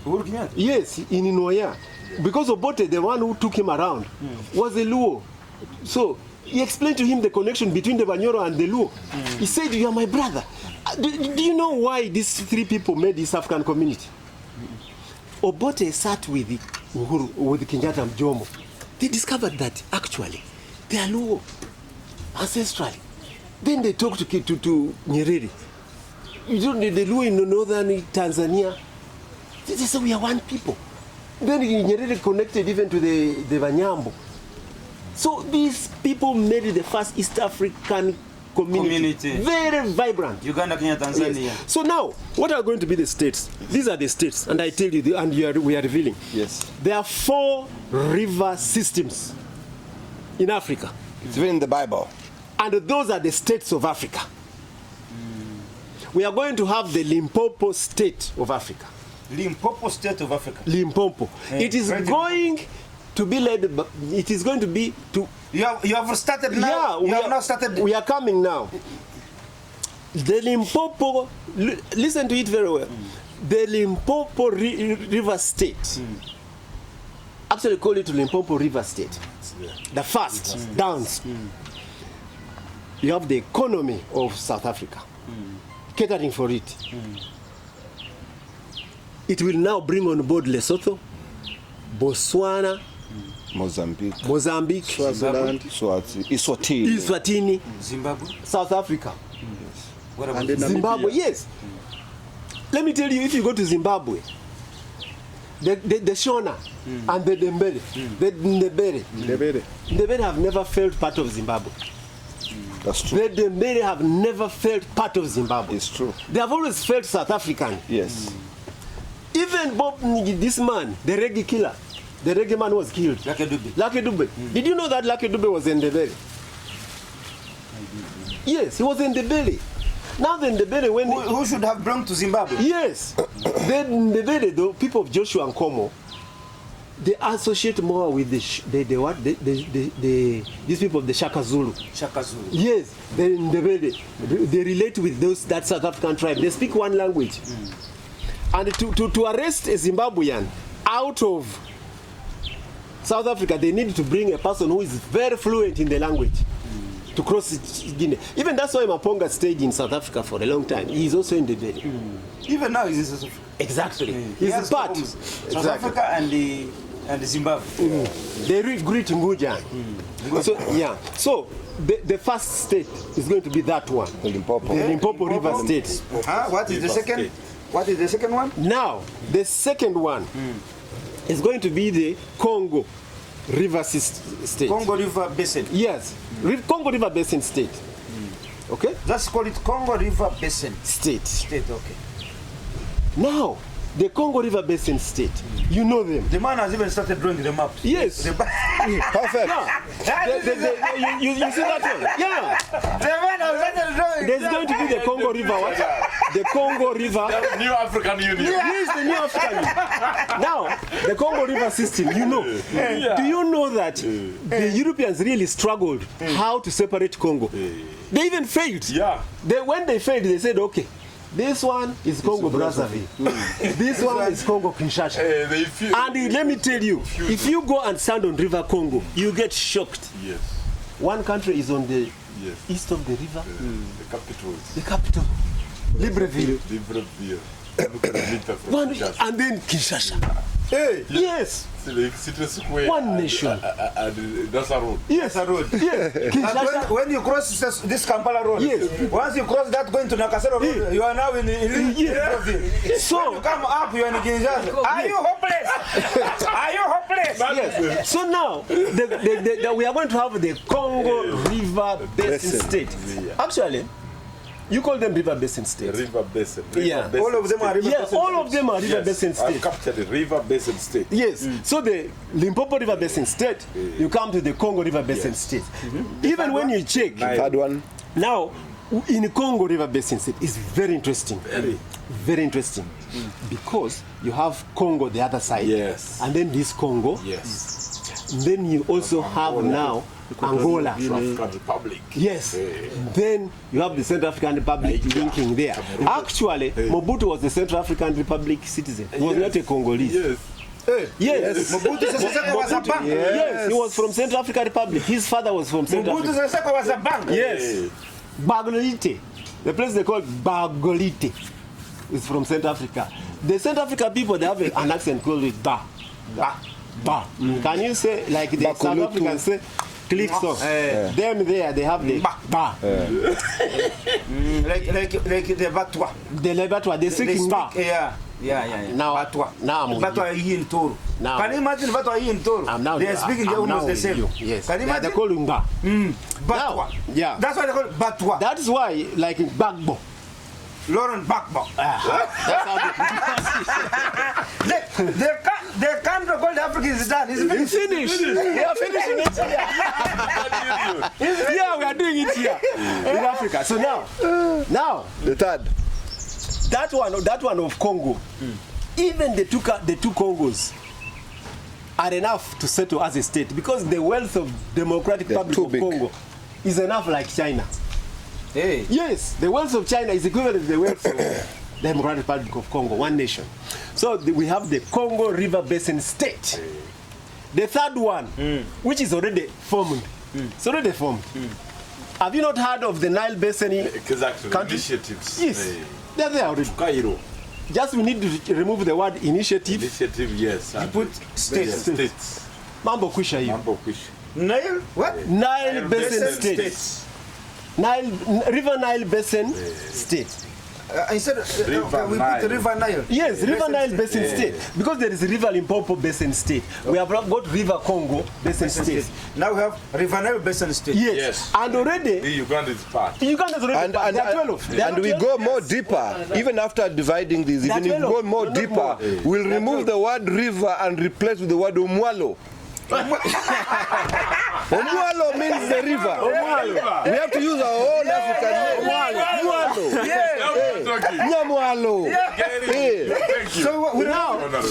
Uhuru Kenyatta. Yes, in Inouye. Because Obote, the one who took him around, was a Luo. So he explained to him the connection between the Banyoro and the Luo. He said, "You are my brother." Do you know why these three people made this African community? Obote sat with Uhuru, with Kenyatta and Jomo. They discovered that actually they are Luo ancestrally. Then they talked to Nyerere. You don't need the Luo in northern Tanzania. They say we are one people. Then Nyerere connected even to the Banyambo. So these people made the first East African community. Very vibrant. Uganda, Kenya, Tanzania. Yes. So now, what are going to be the states? These are the states, and I tell you, we are revealing. Yes. There are 4 river systems in Africa, It's even in the Bible. and those are the states of Africa. We are going to have the Limpopo state of Africa. Limpopo state of Africa. Limpopo. It is great going to be led. It is going to be to. You have started now. Yeah, you have now started. We are coming now. The Limpopo. Listen to it very well. The Limpopo River State. Actually, call it Limpopo River State. The first downs. You have the economy of South Africa, catering for it. It will now bring on board Lesotho, Botswana, Mozambique, Swaziland, Eswatini. Eswatini, Zimbabwe. South Africa, What about And then Zimbabwe. Namibia. Yes. Let me tell you, if you go to Zimbabwe, the Shona and the Ndebele, the Ndebele have never felt part of Zimbabwe. That's true. The Ndebele have never felt part of Zimbabwe. It's true. They have always felt South African. Yes. Even Bob, this man, the reggae killer, the reggae man was killed. Lucky Dube. Lucky Dube. Did you know that Lucky Dube was in the belly? Yes, he was in the belly. Now the Ndebele, when Who should have belonged to Zimbabwe? yes, then Ndebele, the people of Joshua and Como, they associate more with these people of the Shaka Zulu. Shaka Zulu. Yes, they relate with that South African tribe. They speak one language. And to arrest a Zimbabwean out of South Africa, they need to bring a person who is very fluent in the language to cross Guinea. Even that's why Maponga stayed in South Africa for a long time. He is also in the belly. Even now he's in South Africa. Exactly. He He's has part. homes. South Exactly. Africa and Zimbabwe. They greet Nguja. So yeah. So the first state is going to be that one. The Limpopo. The Limpopo River State. What is the second? What is the second one? Now, the second one is going to be the Congo River State. Congo River Basin. Yes, Congo River Basin State. Okay? Let's call it Congo River Basin State. State. Okay. Now, the Congo River Basin state. You know them. The man has even started drawing the maps. Yes. Perfect. You see that one? Yeah. The man has started drawing. There's going to be the Congo River. What? The Congo River. The New African Union. Yes, the New African Union. Now, the Congo River system, you know. Do you know that the Europeans really struggled how to separate Congo? They even failed. Yeah. When they failed, they said, okay, this one is Congo Brazzaville. This one is Congo Kinshasa. And let me tell you, if you go and stand on River Congo, you get shocked. Yes. One country is on the Yes. east of the river. The capital. The capital, Libreville. Libreville. Look at the meter from One, Kinshasa. and then Kinshasa. Hey, yes. City Square. One nation. And that's a road. Yes, a road. yes. And Kinshasa. when you cross this Kampala road, Yes. once you cross that going to Nakasero road, you are now in Libreville. So, When you come up, you are in Kinshasa. Are you hopeless? Are you hopeless? yes. So now, we are going to have the Congo River Basin State. Actually, you call them River Basin State. River Basin. Yeah. Basin All of them are River Yeah, Basin. all of them are River Yes. Basin I've State. captured the River Basin State. Yes. So the Limpopo River Basin State, you come to the Congo River Basin State. Even when you check, Third one. now, in the Congo River Basin State, it's very interesting. Very interesting. Because you have Congo the other side. Yes. And then this Congo. Yes. Then you also have now Angola. African Republic. Yes. Then you have the Central African Republic linking there. Actually, Mobutu was the Central African Republic citizen. He was not a Congolese. Yes. Yes. Mobutu Sese Seko was a bank. Yes, he was from Central African Republic. His father was from Central Mobutu Africa. Sese Seko was a bank. Yes. Bagolite. The place they call Bagolite is from Central Africa. The Central African people, they have an accent called it Ba. Ba. Ba. Can you say, like the South Bakulutu. Africans say, click song? Them there, they have the Ba. Like the Batwa. The Lebatwa, they speak in Ba. Yeah. Now, Batwa. now I'm with Batwa you. in Toro. Now- Can you imagine Batwa in Toro? I'm now They are speaking I'm now almost the with same. you. Yes. Can you They imagine? call him Ba. Batwa. Now, yeah. That's why they call it Batwa. That is why, like in Bagbo. Lauren Bakbo. That's how The country called Africa is done. It's It's finished. finished. We are finishing it here. Yeah, we are doing it here in Africa. So now The third. that one of Congo, even the two Congos are enough to settle as a state because the wealth of Democratic They're Republic too of big. Congo is enough like China. Hey. Yes, the wealth of China is equivalent to the wealth of the Democratic Republic of Congo, one nation. So we have the Congo River Basin State. The third one, which is already formed. It's already formed. Have you not heard of the Nile Basin Exactly. countries? Initiatives. Yes, they're there already. Cairo. Just we need to remove the word initiative. Initiative, yes. You and put states. yes, states. Mambo kwisha hiyo. Mambo Kush. Nile? What? Nile Basin Basin State. states. River Nile Basin State. Instead, River we Nile. put River Nile. Yes, River Nile Basin Yeah. State. Because there is River Limpopo Basin State. We have got River Congo Basin State. Now we have River Nile Basin State. Yes. Yes. And already, The Uganda is part. Uganda is already And, part. and, There are 12. There and are we 12. go more deeper, even after dividing this, There are even if we 12. go more Not deeper, more. we'll remove the word river and replace with the word umwalo. Omwalo means the river. We have to use our own African name. Umwalo. Nyamwalo. So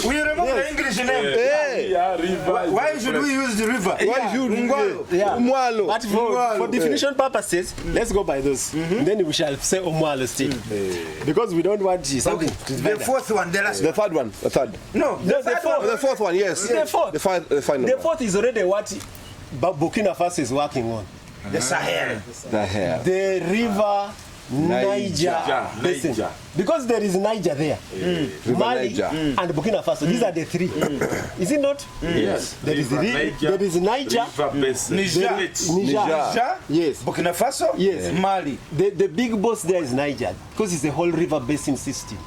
we remove the English name. Hey. Yeah, river. Why should we use the river? Why should Umwalo. Yeah. Umwalo. But for definition purposes, let's go by those. Then we shall say Omwalo State. Because we don't want something to The divide us. fourth one, the last The one. third one. The third. No, No, the fourth. The fourth one, yes. The fourth. The final The one. fourth is already what Burkina Faso is working on. the Sahel. The hair. The river Niger Niger. Basin. Niger. Because there is Niger there. River Mali Niger. and Burkina Faso. These are the three. Is it not? Yes. There is Niger. there is Niger. River Basin. Niger. States. Niger. Niger, Yes. Burkina Faso, Yes. Mali. The big boss there is Niger because it's a whole river basin system.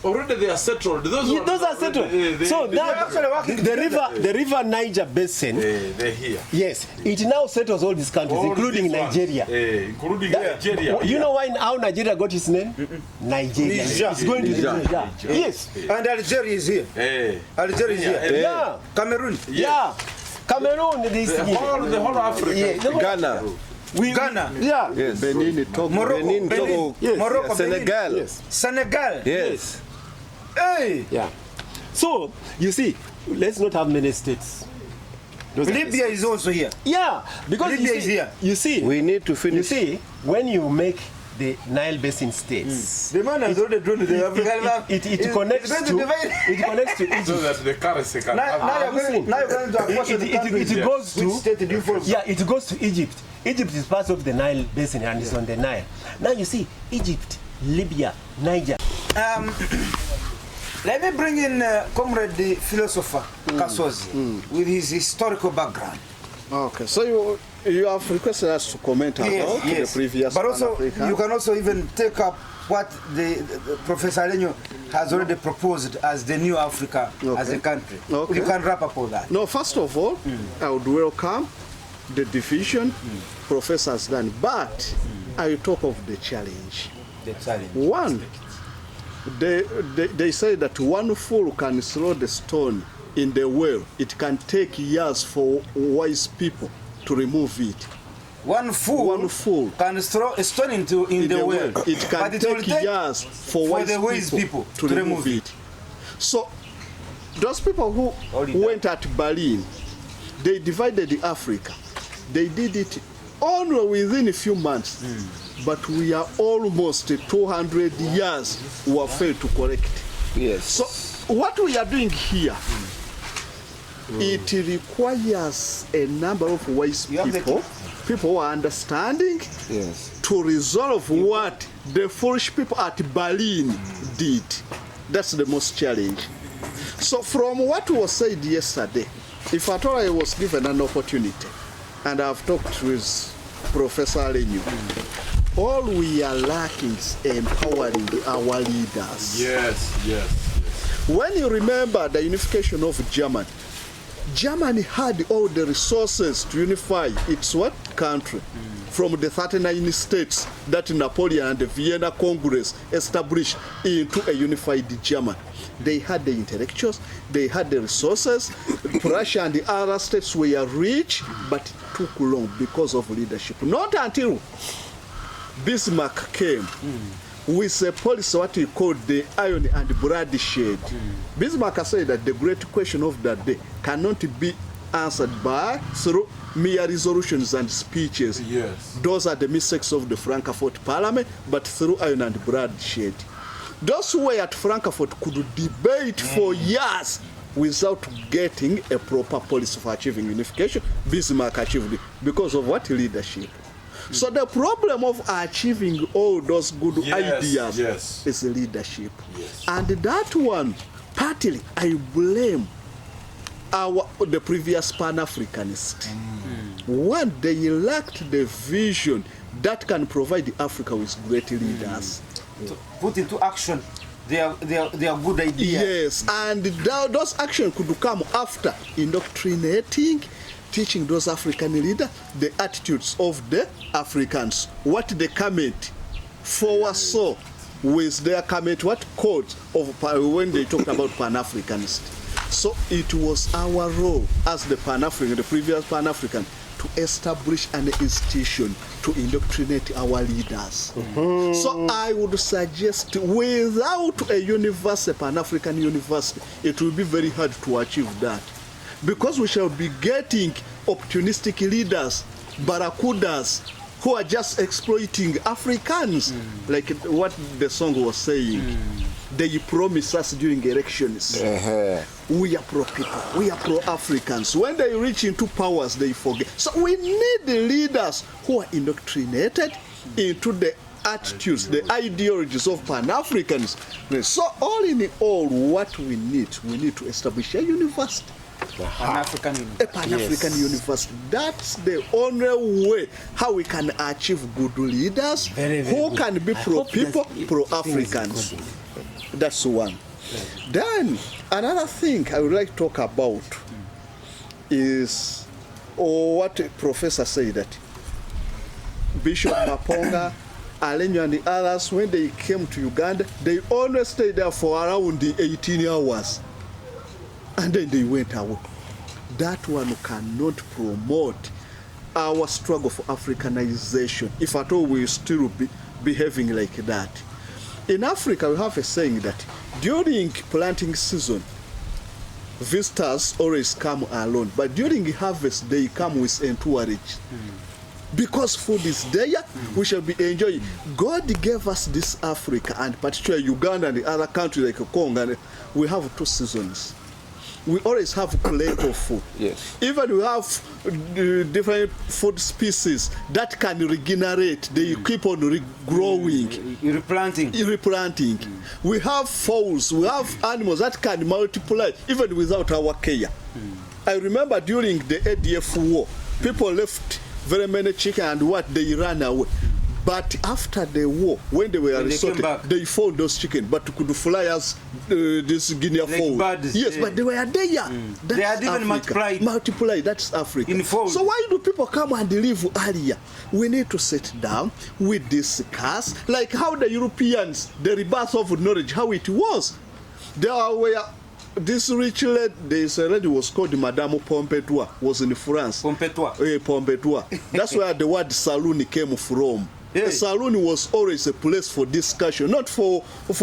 Already they are settled. Those are settled. So now the river Niger basin. They're here. Yes, it now settles all these countries, All including these ones. Nigeria. Including Nigeria. You know how Nigeria got its name? Nigeria. Niger. It's going to Niger. Yes. And Algeria is here. Algeria is here. Yeah. Cameroon. Yeah. Cameroon. The whole Africa. Yeah. Ghana. Ghana. Yeah. Yes. Benin, Togo. Morocco. Benin, Benin. Togo. Yes. Morocco. Senegal. Benin. Yes. Senegal. Yes. Hey. Yeah. So you see, let's not have many states. Libya is also here. Yeah, because Libya is here. You see, We need to finish. you see, when you make the Nile Basin states, The man has already drawn the African map. it It's connects going to divide. it connects to Egypt. So that the currency can have. Now you're going to apportion the countries. It goes to Which state do you follow? yeah, it goes to Egypt. Egypt is part of the Nile Basin and it's on the Nile. Now you see, Egypt, Libya, Niger. Let me bring in comrade the philosopher Kasozi with his historical background. Okay, so you have requested us to comment about the previous but also Pan-African. you can also even take up what the Professor Alenyo has already proposed as the new Africa as a country. Okay. You can wrap up all that. No, first of all, I would welcome the division Professor has done, but I will talk of the challenge. The challenge. One, they say that one fool can throw the stone in the well. It can take years for wise people to remove it. One fool can throw a stone in the well. It can but it will take years for the wise people to remove it. So those people who went at Berlin, they divided Africa. They did it only within a few months. But we are almost 200 years who have failed to correct. Yes. So what we are doing here, it requires a number of wise You have the people, people who are understanding, Yes. to resolve what the foolish people at Berlin did. That's the most challenge. So from what was said yesterday, if at all I was given an opportunity, and I've talked with Professor Alenyo, all we are lacking is empowering our leaders. Yes. When you remember the unification of Germany had all the resources to unify its what country from the 39 states that Napoleon and the Vienna Congress established into a unified Germany. They had the intellectuals, they had the resources. Prussia and the other states were rich, but it took long because of leadership. Not until Bismarck came with a policy what he called the iron and bloodshed. Bismarck said that the great question of that day cannot be answered through mere resolutions and speeches. Yes. Those are the mistakes of the Frankfurt Parliament, but through iron and bloodshed. Those who were at Frankfurt could debate for years without getting a proper policy for achieving unification. Bismarck achieved it because of what? Leadership. So the problem of achieving all those good ideas is leadership. And that one, partly, I blame the previous Pan-Africanists. One, they lacked the vision that can provide Africa with great leaders. To put into action their good ideas. Yes, and those actions could come after indoctrinating, teaching those African leaders the attitudes of the Africans, what the Kemet foresaw with their Kemet, what code of when they talked about Pan-Africanists. So it was our role as the Pan-African, the previous Pan-African, to establish an institution to indoctrinate our leaders. So I would suggest without a university, Pan-African university, it will be very hard to achieve that. Because we shall be getting opportunistic leaders, barracudas, who are just exploiting Africans, like what the song was saying. They promise us during elections. We are pro-people, we are pro-Africans. When they reach into powers, they forget. So we need the leaders who are indoctrinated into the attitudes, the ideologies of Pan-Africans. So all in all, what we need to establish a university. Pan-African University. A Pan-African university. That's the only way how we can achieve good leaders who can be pro-people, pro-Africans. That's one. Then another thing I would like to talk about is what Professor said, that Bishop Maponga, Alenyo and the others, when they came to Uganda, they always stayed there for around the 18 hours. And then they went away. That one cannot promote our struggle for Africanization, if at all we still be behaving like that. In Africa, we have a saying that during planting season, visitors always come alone, but during harvest, they come with entourage. Because food is there, we shall be enjoying. God gave us this Africa, and particularly Uganda and the other countries like Congo, and we have 2 seasons. We always have plenty of food. Yes. Even we have different food species that can regenerate. They keep on regrowing. Replanting. We have fowls, we have animals that can multiply even without our care. I remember during the ADF war, people left very many chicken and what they ran away. But after the war, when they were resorted, they found those chicken, but could fly as this Guinea fowl. Yes, but they were there. They had even multiplied. That's Africa. In fold. So why do people come and leave earlier? We need to sit down, we discuss, like how the Europeans, the rebirth of knowledge, how it was. There were this rich lady, this lady was called Madame Pompidou, was in France. Pompidou. That's where the word saloon came from. A saloon was always a place for discussion, not for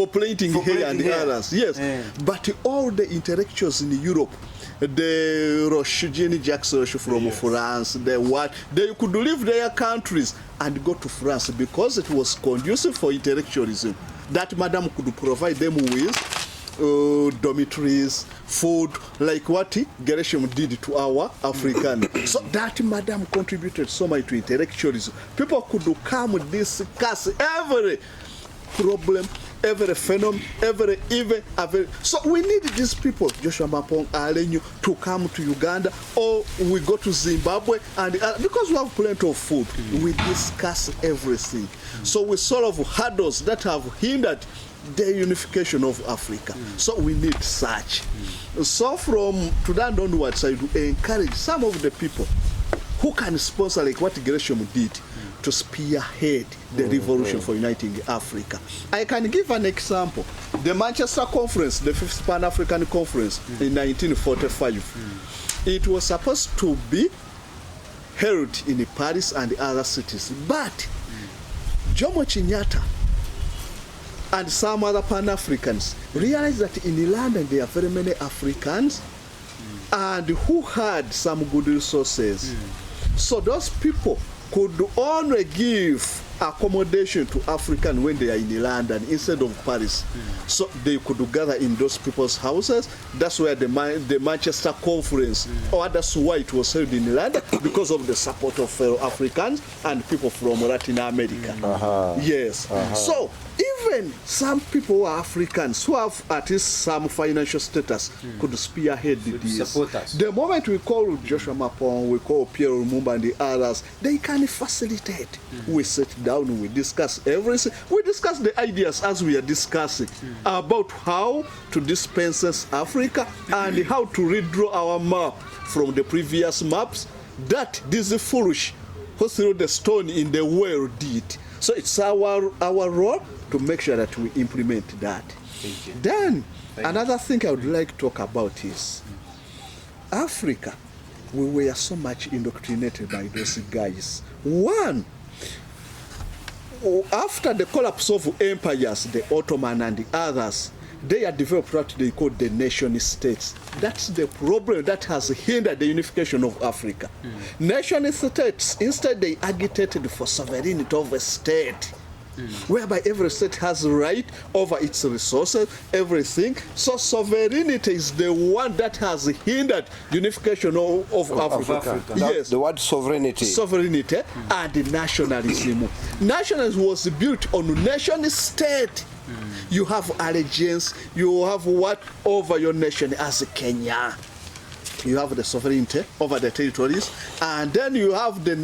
plaiting hair and others. Yes, but all the intellectuals in Europe, the Jacques Roche from France, they could leave their countries and go to France because it was conducive for intellectualism. That madam could provide them with dormitories, food, like what Gershom did to our African. So that madam contributed so much to intellectualism. People could come discuss every problem, every phenomenon, every event. So we need these people, Joshua Mapong, Alenyo, to come to Uganda, or we go to Zimbabwe, and because we have plenty of food, we discuss everything. So we solve hurdles that have hindered the unification of Africa. So we need such. So from today onwards, I do encourage some of the people who can sponsor, like what Gresham did, to spearhead the revolution for uniting Africa. I can give an example. The Manchester Conference, the 5th Pan-African Conference in 1945, it was supposed to be held in Paris and other cities, but Jomo Kenyatta and some other Pan-Africans realized that in London there are very many Africans and who had some good resources. So those people could only give accommodation to Africans when they are in London instead of Paris. So they could gather in those people's houses. That's where the Manchester Conference, or that's why it was held in London, because of the support of fellow Africans and people from Latin America. Yes. So even some people who are Africans who have at least some financial status could spearhead this. The moment we call Joshua Mapong, we call Pierre Lumumba and the others, they can facilitate. We sit down, we discuss everything. We discuss the ideas as we are discussing about how to dispense Africa and how to redraw our map from the previous maps that this foolish who threw the stone in the well did. So it's our role to make sure that we implement that. Then another thing I would like to talk about is Africa. We were so much indoctrinated by those guys. One, after the collapse of empires, the Ottoman and the others, they had developed what they call the nation states. That's the problem that has hindered the unification of Africa. Nation states, instead they agitated for sovereignty of a state, whereby every state has right over its resources, everything. So sovereignty is the one that has hindered unification of Africa. Yes. The word sovereignty. Sovereignty and nationalism. Nationalism was built on nation state. You have allegiance, you have what over your nation as Kenya. You have the sovereignty over the territories, and then you have the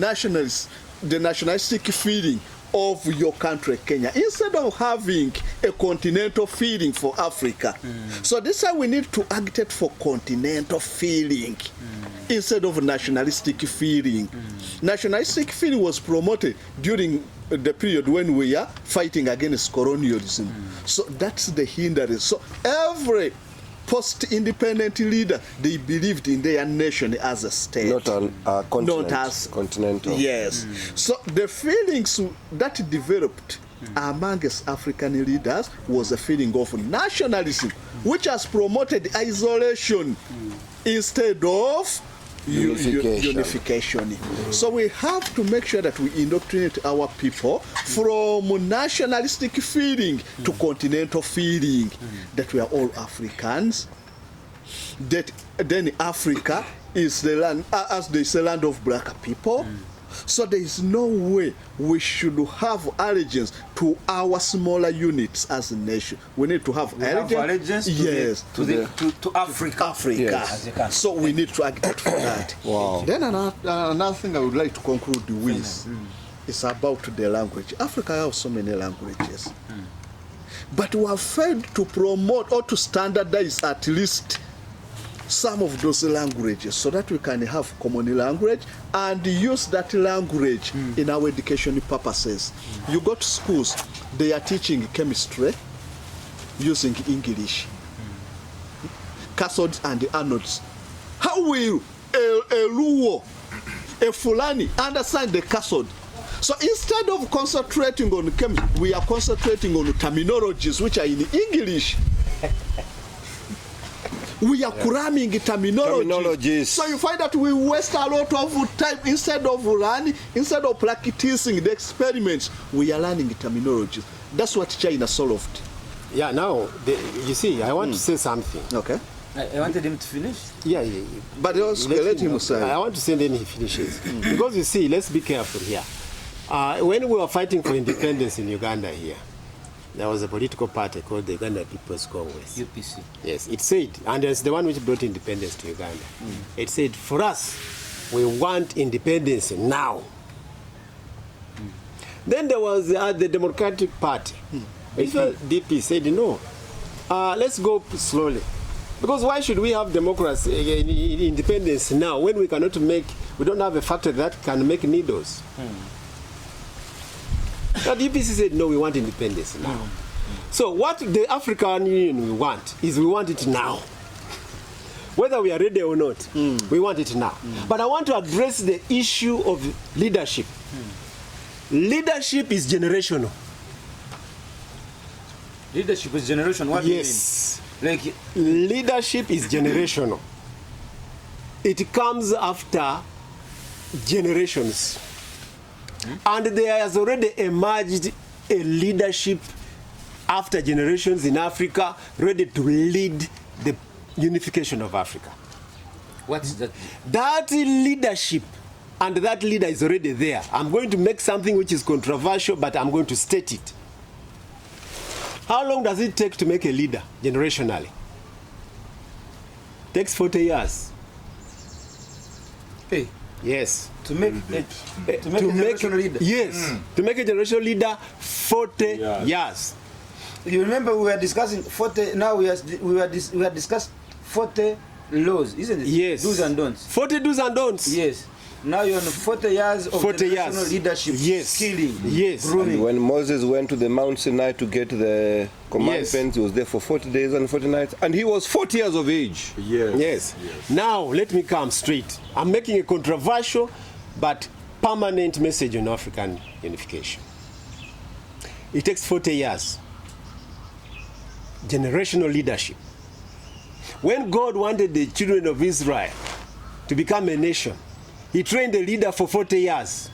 nationalistic feeling of your country, Kenya, instead of having a continental feeling for Africa. So this is why we need to agitate for continental feeling instead of nationalistic feeling. Nationalistic feeling was promoted during the period when we are fighting against colonialism. So that's the hindrance. So every post-independent leader, they believed in their nation as a state. Not on continent, Not as continental. Yes. So the feelings that developed amongst African leaders was a feeling of nationalism, which has promoted isolation instead of unification. So we have to make sure that we indoctrinate our people from nationalistic feeling to continental feeling that we are all Africans. That then Africa is the land, as they say, land of black people. So there is no way we should have allegiance to our smaller units as a nation. We need to have allegiance to, to Africa. Africa. Yes. So we need to agitate for that. Wow. Then another thing I would like to conclude with is about the language. Africa has so many languages. But we have failed to promote or to standardize at least some of those languages so that we can have common language and use that language in our education purposes. You go to schools, they are teaching chemistry using English. Cathodes and anodes. How will a Luo, a Fulani understand the cathode? So instead of concentrating on chemistry, we are concentrating on terminologies which are in English. We are cramming terminologies. So you find that we waste a lot of time instead of learning, instead of practicing the experiments, we are learning terminologies. That's what China solved. Yeah, now, you see, I want to say something. Okay. I wanted him to finish. Yeah. But also let him say. I want to say then he finishes. Because you see, let's be careful here. When we were fighting for independence in Uganda here, there was a political party called the Uganda People's Congress. UPC. Yes, it said, and it's the one which brought independence to Uganda. It said, for us, we want independence now. Then there was the Democratic Party. DP said, no, let's go slowly. Because why should we have democracy, independence now when we don't have a factory that can make needles? The DPC said, no, we want independence now. So what the African Union want is we want it now. Whether we are ready or not, we want it now. But I want to address the issue of leadership. Leadership is generational. Leadership is generational. What do you mean? Like, leadership is generational. It comes after generations. And there has already emerged a leadership after generations in Africa ready to lead the unification of Africa. what is that? That leadership, and that leader is already there. I'm going to make something which is controversial, but I'm going to state it. How long does it take to make a leader generationally? Takes 40 years. Hey. Yes. To make a generational leader. Yes. To make a generational leader, 40 years. You remember we were discussing 40. Now we had discussed 40 laws, isn't it? Yes. Do's and don'ts. 40 do's and don'ts. Yes. Now you're on 40 years of 40 generational years. leadership, Yes. skilling, Yes. grooming. And when Moses went to the Mount Sinai to get the commandments, he was there for 40 days and 40 nights, and he was 40 years of age. Yes. Now, let me come straight. I'm making a controversial but permanent message on African unification. It takes 40 years. Generational leadership. When God wanted the children of Israel to become a nation, he trained a leader for 40 years.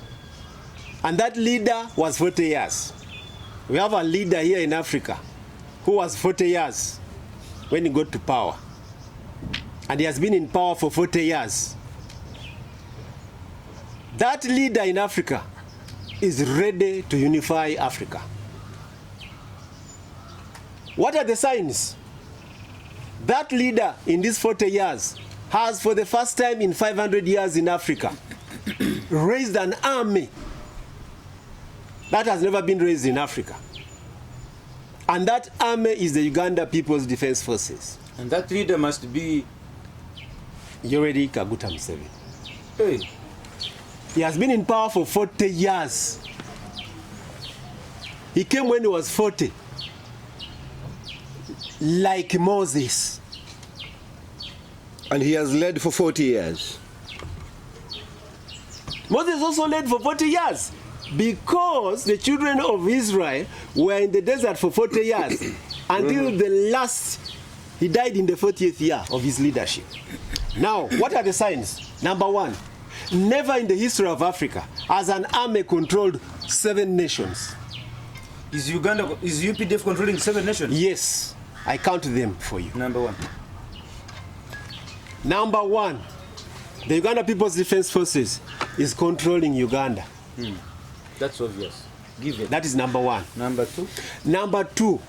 And that leader was 40 years. We have a leader here in Africa who was 40 years when he got to power. And he has been in power for 40 years. That leader in Africa is ready to unify Africa. What are the signs? That leader in these 40 years has, for the first time in 500 years in Africa, raised an army that has never been raised in Africa. And that army is the Uganda People's Defense Forces. And that leader must be... Yoweri Kaguta Museveni. Hey. He has been in power for 40 years. He came when he was 40. Like Moses. And he has led for 40 years. Moses also led for 40 years because the children of Israel were in the desert for 40 years until the last, he died in the 40th year of his leadership. Now, what are the signs? Number one, never in the history of Africa has an army controlled 7 nations. Is UPDF controlling 7 nations? Yes, I count them for you. Number one. Number one, the Uganda People's Defense Forces is controlling Uganda. That's obvious. Give it. That is number one. Number two. Number two,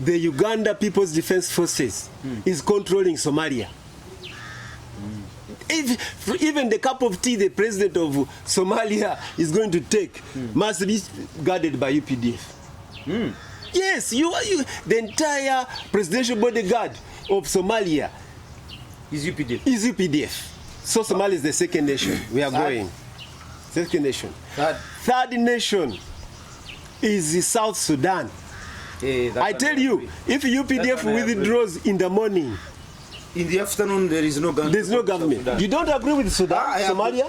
the Uganda People's Defense Forces is controlling Somalia. Even the cup of tea the president of Somalia is going to take must be guarded by UPDF. Yes, the entire presidential bodyguard of Somalia Is UPDF. is UPDF. So Somalia is the second nation. We are going. Second nation. Third nation is South Sudan. I tell you, if UPDF withdraws in the morning, in the afternoon there is no government. there's no government. You don't agree with Sudan, Somalia?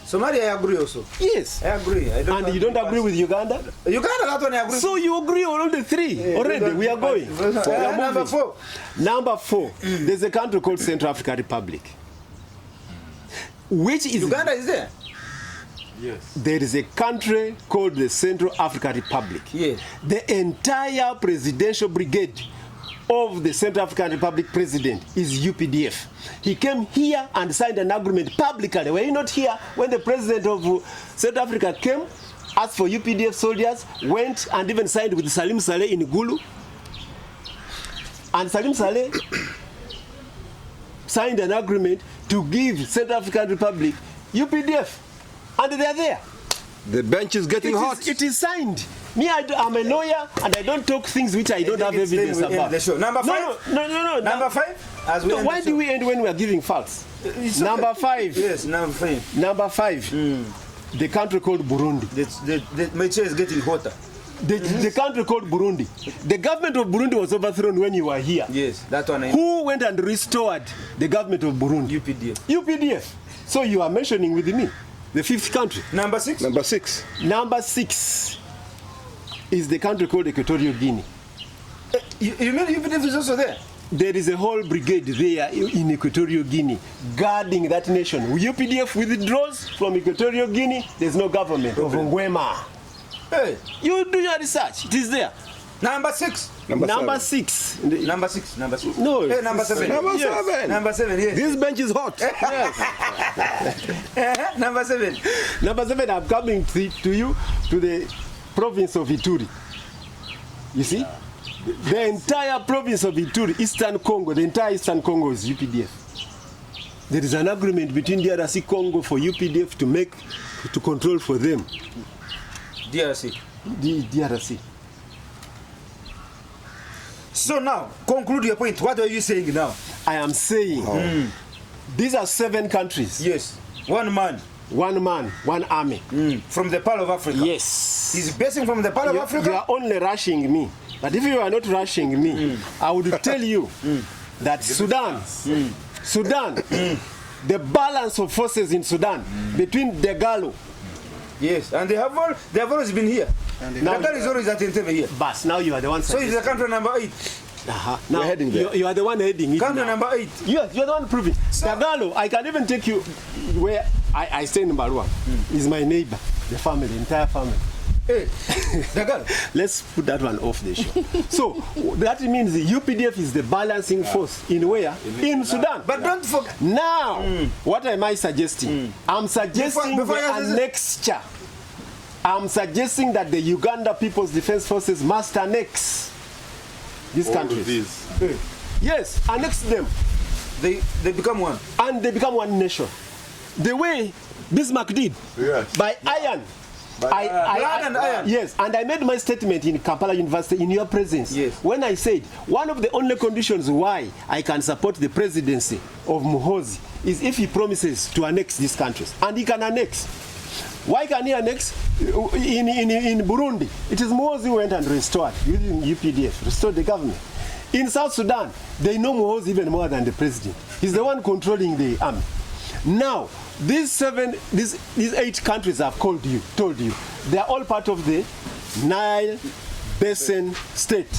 Somalia, I agree also. Yes. I agree. And you don't agree with Uganda? Uganda, that one I agree. So you agree on all the three already. We are going. We are Number moving. 4. Number 4. There's a country called Central African Republic. Which is Uganda is there? Yes. there is a country called the Central African Republic. Yes. The entire presidential brigade of the Central African Republic president is UPDF. He came here and signed an agreement publicly. Were you not here when the president of South Africa came, asked for UPDF soldiers, went and even signed with Salim Saleh in Gulu? And Salim Saleh signed an agreement to give Central African Republic UPDF. And they are there. The bench is getting hot. It is signed. Me, I'm a lawyer and I don't talk things which I don't have evidence about. Number 5? No. Number 5? No, why do we end when we are giving facts? Number 5. Yes, number 5. Number 5. The country called Burundi. My chair is getting hotter. The country called Burundi. The government of Burundi was overthrown when you were here. Yes, that one. Who went and restored the government of Burundi? UPDF. UPDF. So you are mentioning with me the 5th country. Number 6? Number 6. Number 6 is the country called Equatorial Guinea. You mean UPDF is also there? There is a whole brigade there in Equatorial Guinea guarding that nation. UPDF withdraws from Equatorial Guinea, there's no government of Ngwema. Hey. You do your research, it is there. Number 6? Number 6. Number 6. Number 6. No. Hey, number 7. Number Yes. 7. Number 7, yes. This bench is hot. Number 7. Number 7, I'm coming to you to the province of Ituri. You see? The entire province of Ituri, Eastern Congo, the entire Eastern Congo is UPDF. There is an agreement between DRC Congo for UPDF to control for them. DRC. The DRC. So now, conclude your point. What are you saying now? I am saying these are 7 countries. Yes. One man. One man, one army. From the Pearl of Africa. Yes. He's basing from the Pearl of You Africa. are only rushing me. But if you are not rushing me, I would tell you that Sudan, the balance of forces in Sudan between Dagalo. Yes, and they have always been here. Dagalo is always at Entebbe here. But now you are the one. So it's the country number 8. Now We're heading there. you are the one heading it. Country now. number 8. Yes, you are the one proving. Dagalo, I can even take you where I stay in Barua. Is my neighbor, the family, entire family. Hey, Dagalo. Let's put that one off the show. So that means the UPDF is the balancing force in where? In Sudan. But don't forget. Now, what am I suggesting? I'm suggesting Before the you answer- annexure. I'm suggesting that the Uganda People's Defense Forces must annex these countries. Yes, annex them. They become one. And they become one nation. The way Bismarck did Yes. by iron. Blood and iron. Yes, and I made my statement in Kampala University in your presence. Yes. When I said one of the only conditions why I can support the presidency of Muhoozi is if he promises to annex these countries, and he can annex. Why can he annex? In Burundi, it is Muhoozi who went and restored using UPDF, restored the government. In South Sudan, they know Muhoozi even more than the president. He's the one controlling the army. Now, these 8 countries I've told you, they are all part of the Nile Basin state.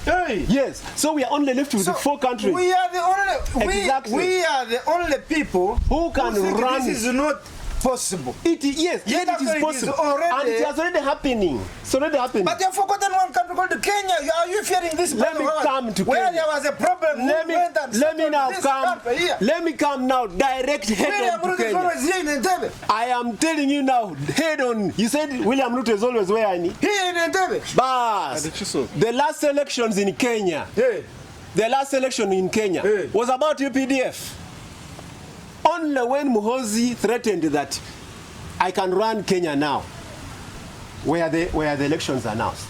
Hey. Yes, so we are only left with the 4 countries. We are the only. Exactly. We are the only people Who can think run this is not possible. Yes, Yet it is after it is possible, already- and it has already happening. It's already happening. But you have forgotten one country called Kenya. Are you fearing this? Let me come to where Kenya. there was a problem. Let me now this come. country here. Let me come now. Direct head William on to Ruto is Kenya. always here in Entebbe. I am telling you now, head on. You said William Ruto is always where I need. Here in Entebbe. Bas, the last elections in Kenya, Hey. the last election in Kenya Hey. was about UPDF. Only when Muhoozi threatened that I can run Kenya now, where the elections are announced.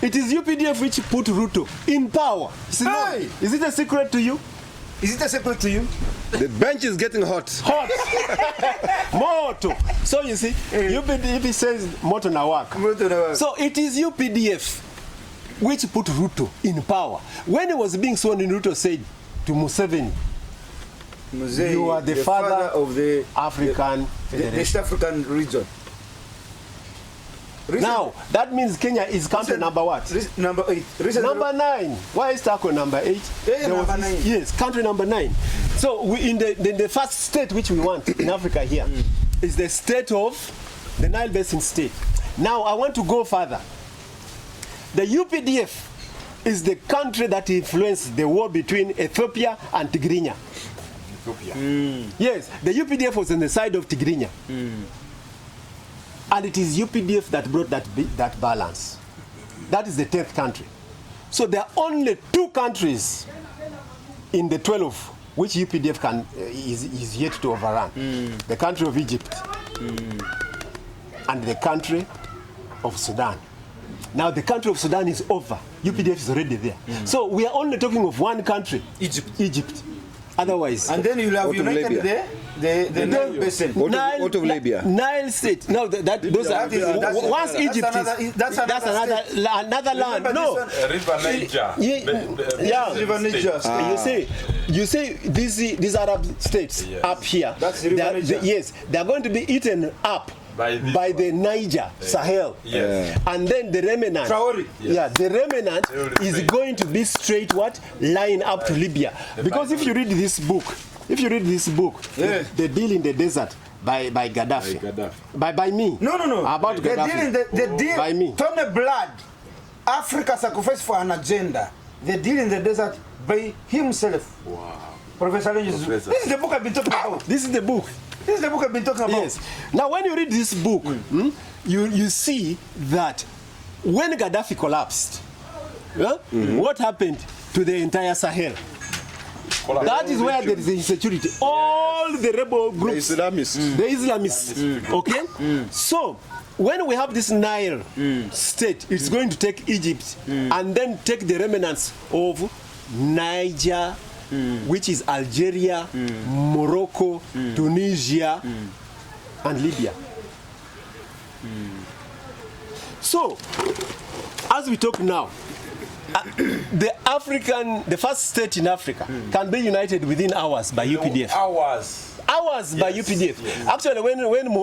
It is UPDF which put Ruto in power. Hey. Is it a secret to you? Is it a secret to you? The bench is getting hot. Hot. Moto. So you see, UPDF says moto na work. So it is UPDF which put Ruto in power. When he was being sworn in, Ruto said to Museveni, you are the father of the African the Federation. East African region. Now, that means Kenya is country number what? Number 8. Number 9. Why is Tako number 8? Yeah, number 9. Yes, country number 9. So we, in the first state which we want in Africa here is the state of the Nile Basin state. Now I want to go further. The UPDF is the country that influenced the war between Ethiopia and Tigrinya. Yes, the UPDF was on the side of Tigrinya. And it is UPDF that brought that balance. That is the 10th country. So there are only 2 countries in the 12 which UPDF is yet to overrun. The country of Egypt and the country of Sudan. Now the country of Sudan is over. UPDF is already there. So we are only talking of one country, Egypt. Otherwise, and then you will have united the Nile Basin. Out of Libya. Nile state. No, those are once Egypt that's another land. No, River Niger. River Niger. You see these Arab states up here. That's River Niger. Yes, they are going to be eaten up by the Niger Sahel. Yes. And then the remnant. Traore. Yeah, the remnant is going to be straight line up to Libya. Because if you read this book, Yes. The Deal in the Desert by Gaddafi. By me. No. About Gaddafi. The deal. By me. Tony Blood. Africa sacrificed for an agenda. The Deal in the Desert by himself. Wow. Professor Lenges. This is the book I've been talking about. This is the book. This is the book I've been talking about. Yes. Now, when you read this book, you see that when Gaddafi collapsed, what happened to the entire Sahel? That is where there is insecurity. All the rebel groups, The Islamists. the Islamists. Okay? So, when we have this Nile state, it's going to take Egypt and then take the remnants of Niger, which is Algeria, Morocco, Tunisia, and Libya. So, as we talk now, the first state in Africa can be united within hours by UPDF. Hours by UPDF. Yes. Actually, when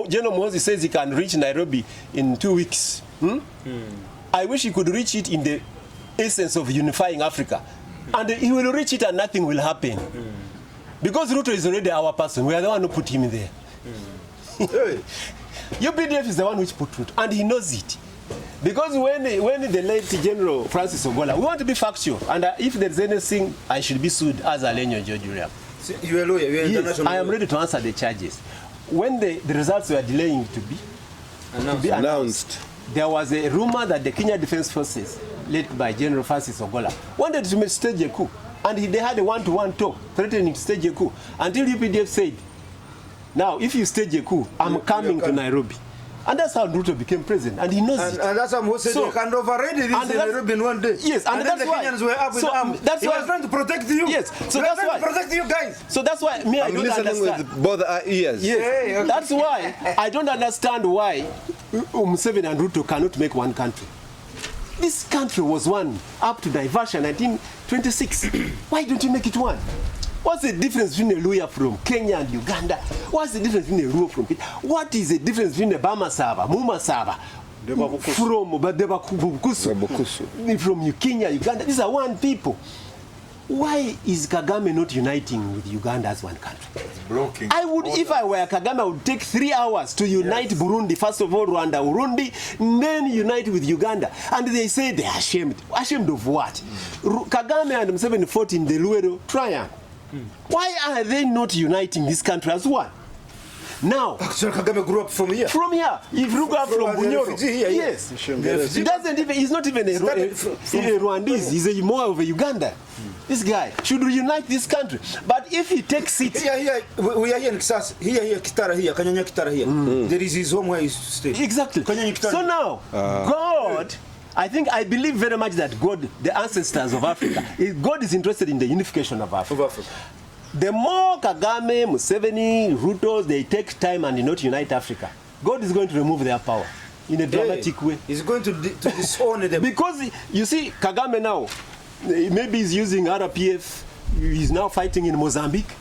General Muhoozi says he can reach Nairobi in 2 weeks, I wish he could reach it in the essence of unifying Africa. And he will reach it and nothing will happen. Because Ruto is already our person. We are the one who put him there. UPDF is the one which put Ruto. And he knows it. Because when the late General Francis Ogola, we want to be factual. And if there's anything, I should be sued as Alenyo George William. You are a lawyer. You are Yes, international. I am ready to answer the charges. When the results were delaying to be announced, there was a rumor that the Kenya Defense Forces, led by General Francis Ogola, wanted to stage a coup. And they had a one-to-one talk, threatening to stage a coup, until UPDF said, Now, if you stage a coup, I'm coming to Nairobi. And that's how Ruto became president, and he knows it. And that's who said So- they can override this in Nairobi in one day. Yes, and then that's the why- Kenyans were up with so, arms. that's He why- was trying to protect you. Yes, so He was that's trying why- to protect you guys. So that's why me, I I'm don't listening understand. with both ears. Yes, Hey, okay. that's why I don't understand why Museveni and Ruto cannot make one country. This country was one up to diversion 1926. Why don't you make it one? What's the difference between a Luya from Kenya and Uganda? What's the difference between a Luo from Kenya? What is the difference between a Bama Saba, Muma Saba, from Bakusu, from Kenya, Uganda? These are one people. Why is Kagame not uniting with Uganda as one country? Blocking. I would, if I were Kagame, I would take 3 hours to unite Burundi, first of all Rwanda, Burundi, then unite with Uganda. And they say they're ashamed. Ashamed of what? Kagame and Museveni fought in the Luero Triangle. Why are they not uniting this country as one? Now, Actually, Kagame grew up from here. from here, if you go from From the Bunyoro, refugee here, yeah. yes, he doesn't even, he's not even a Rwandese, he's a more of a Uganda. This guy should reunite this country. But if he takes it, Here, we are here in Kisas. Here, Kitara here, Kanyanya Kitara here. There is his home where he used to stay. exactly. Kanyanya Kitara. So now, God, I believe very much that God, the ancestors of Africa, God is interested in the unification of Africa. Of Africa. The more Kagame, Museveni, Ruto, they take time and not unite Africa, God is going to remove their power in a dramatic way. He's going to disown them. Because you see, Kagame now, maybe he's using RPF, he's now fighting in Mozambique.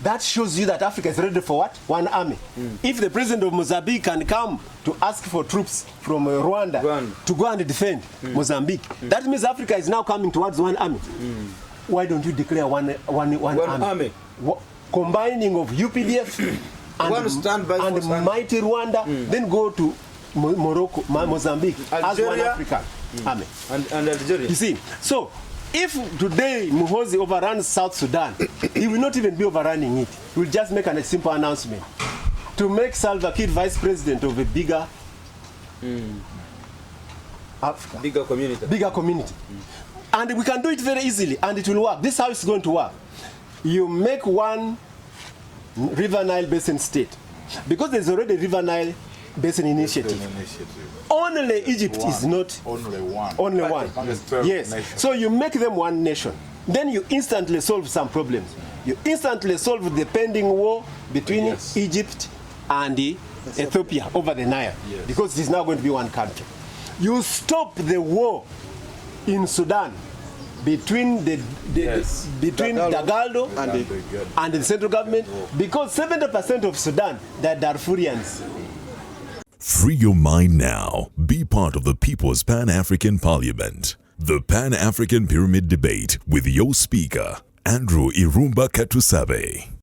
That shows you that Africa is ready for what? One army. If the president of Mozambique can come to ask for troops from Rwanda to go and defend Mozambique, that means Africa is now coming towards one army. Why don't you declare one army? Combining of UPDF and, One standby and force army. mighty Rwanda, then go to Morocco, Mozambique as one Algeria. African army. And Algeria. You see, so if today Muhoozi overruns South Sudan, he will not even be overrunning it. He will just make a simple announcement to make Salva Kiir vice president of a bigger Africa, Bigger community. and we can do it very easily, and it will work. This is how it's going to work. You make one River Nile Basin state, because there's already River Nile Basin initiative. Only Egypt is not Only one. only one. There's 12 Yes. nations. So you make them one nation. Then you instantly solve some problems. You instantly solve the pending war between Yes. Egypt and Ethiopia over the Nile, Yes. because it is now going to be one country. You stop the war in Sudan between Yes. between Dagalo and the central government, because 70% of Sudan, they're Darfurians. Free your mind now. Be part of the People's Pan-African Parliament. The Pan-African Pyramid Debate with your speaker, Andrew Irumba Katusabe.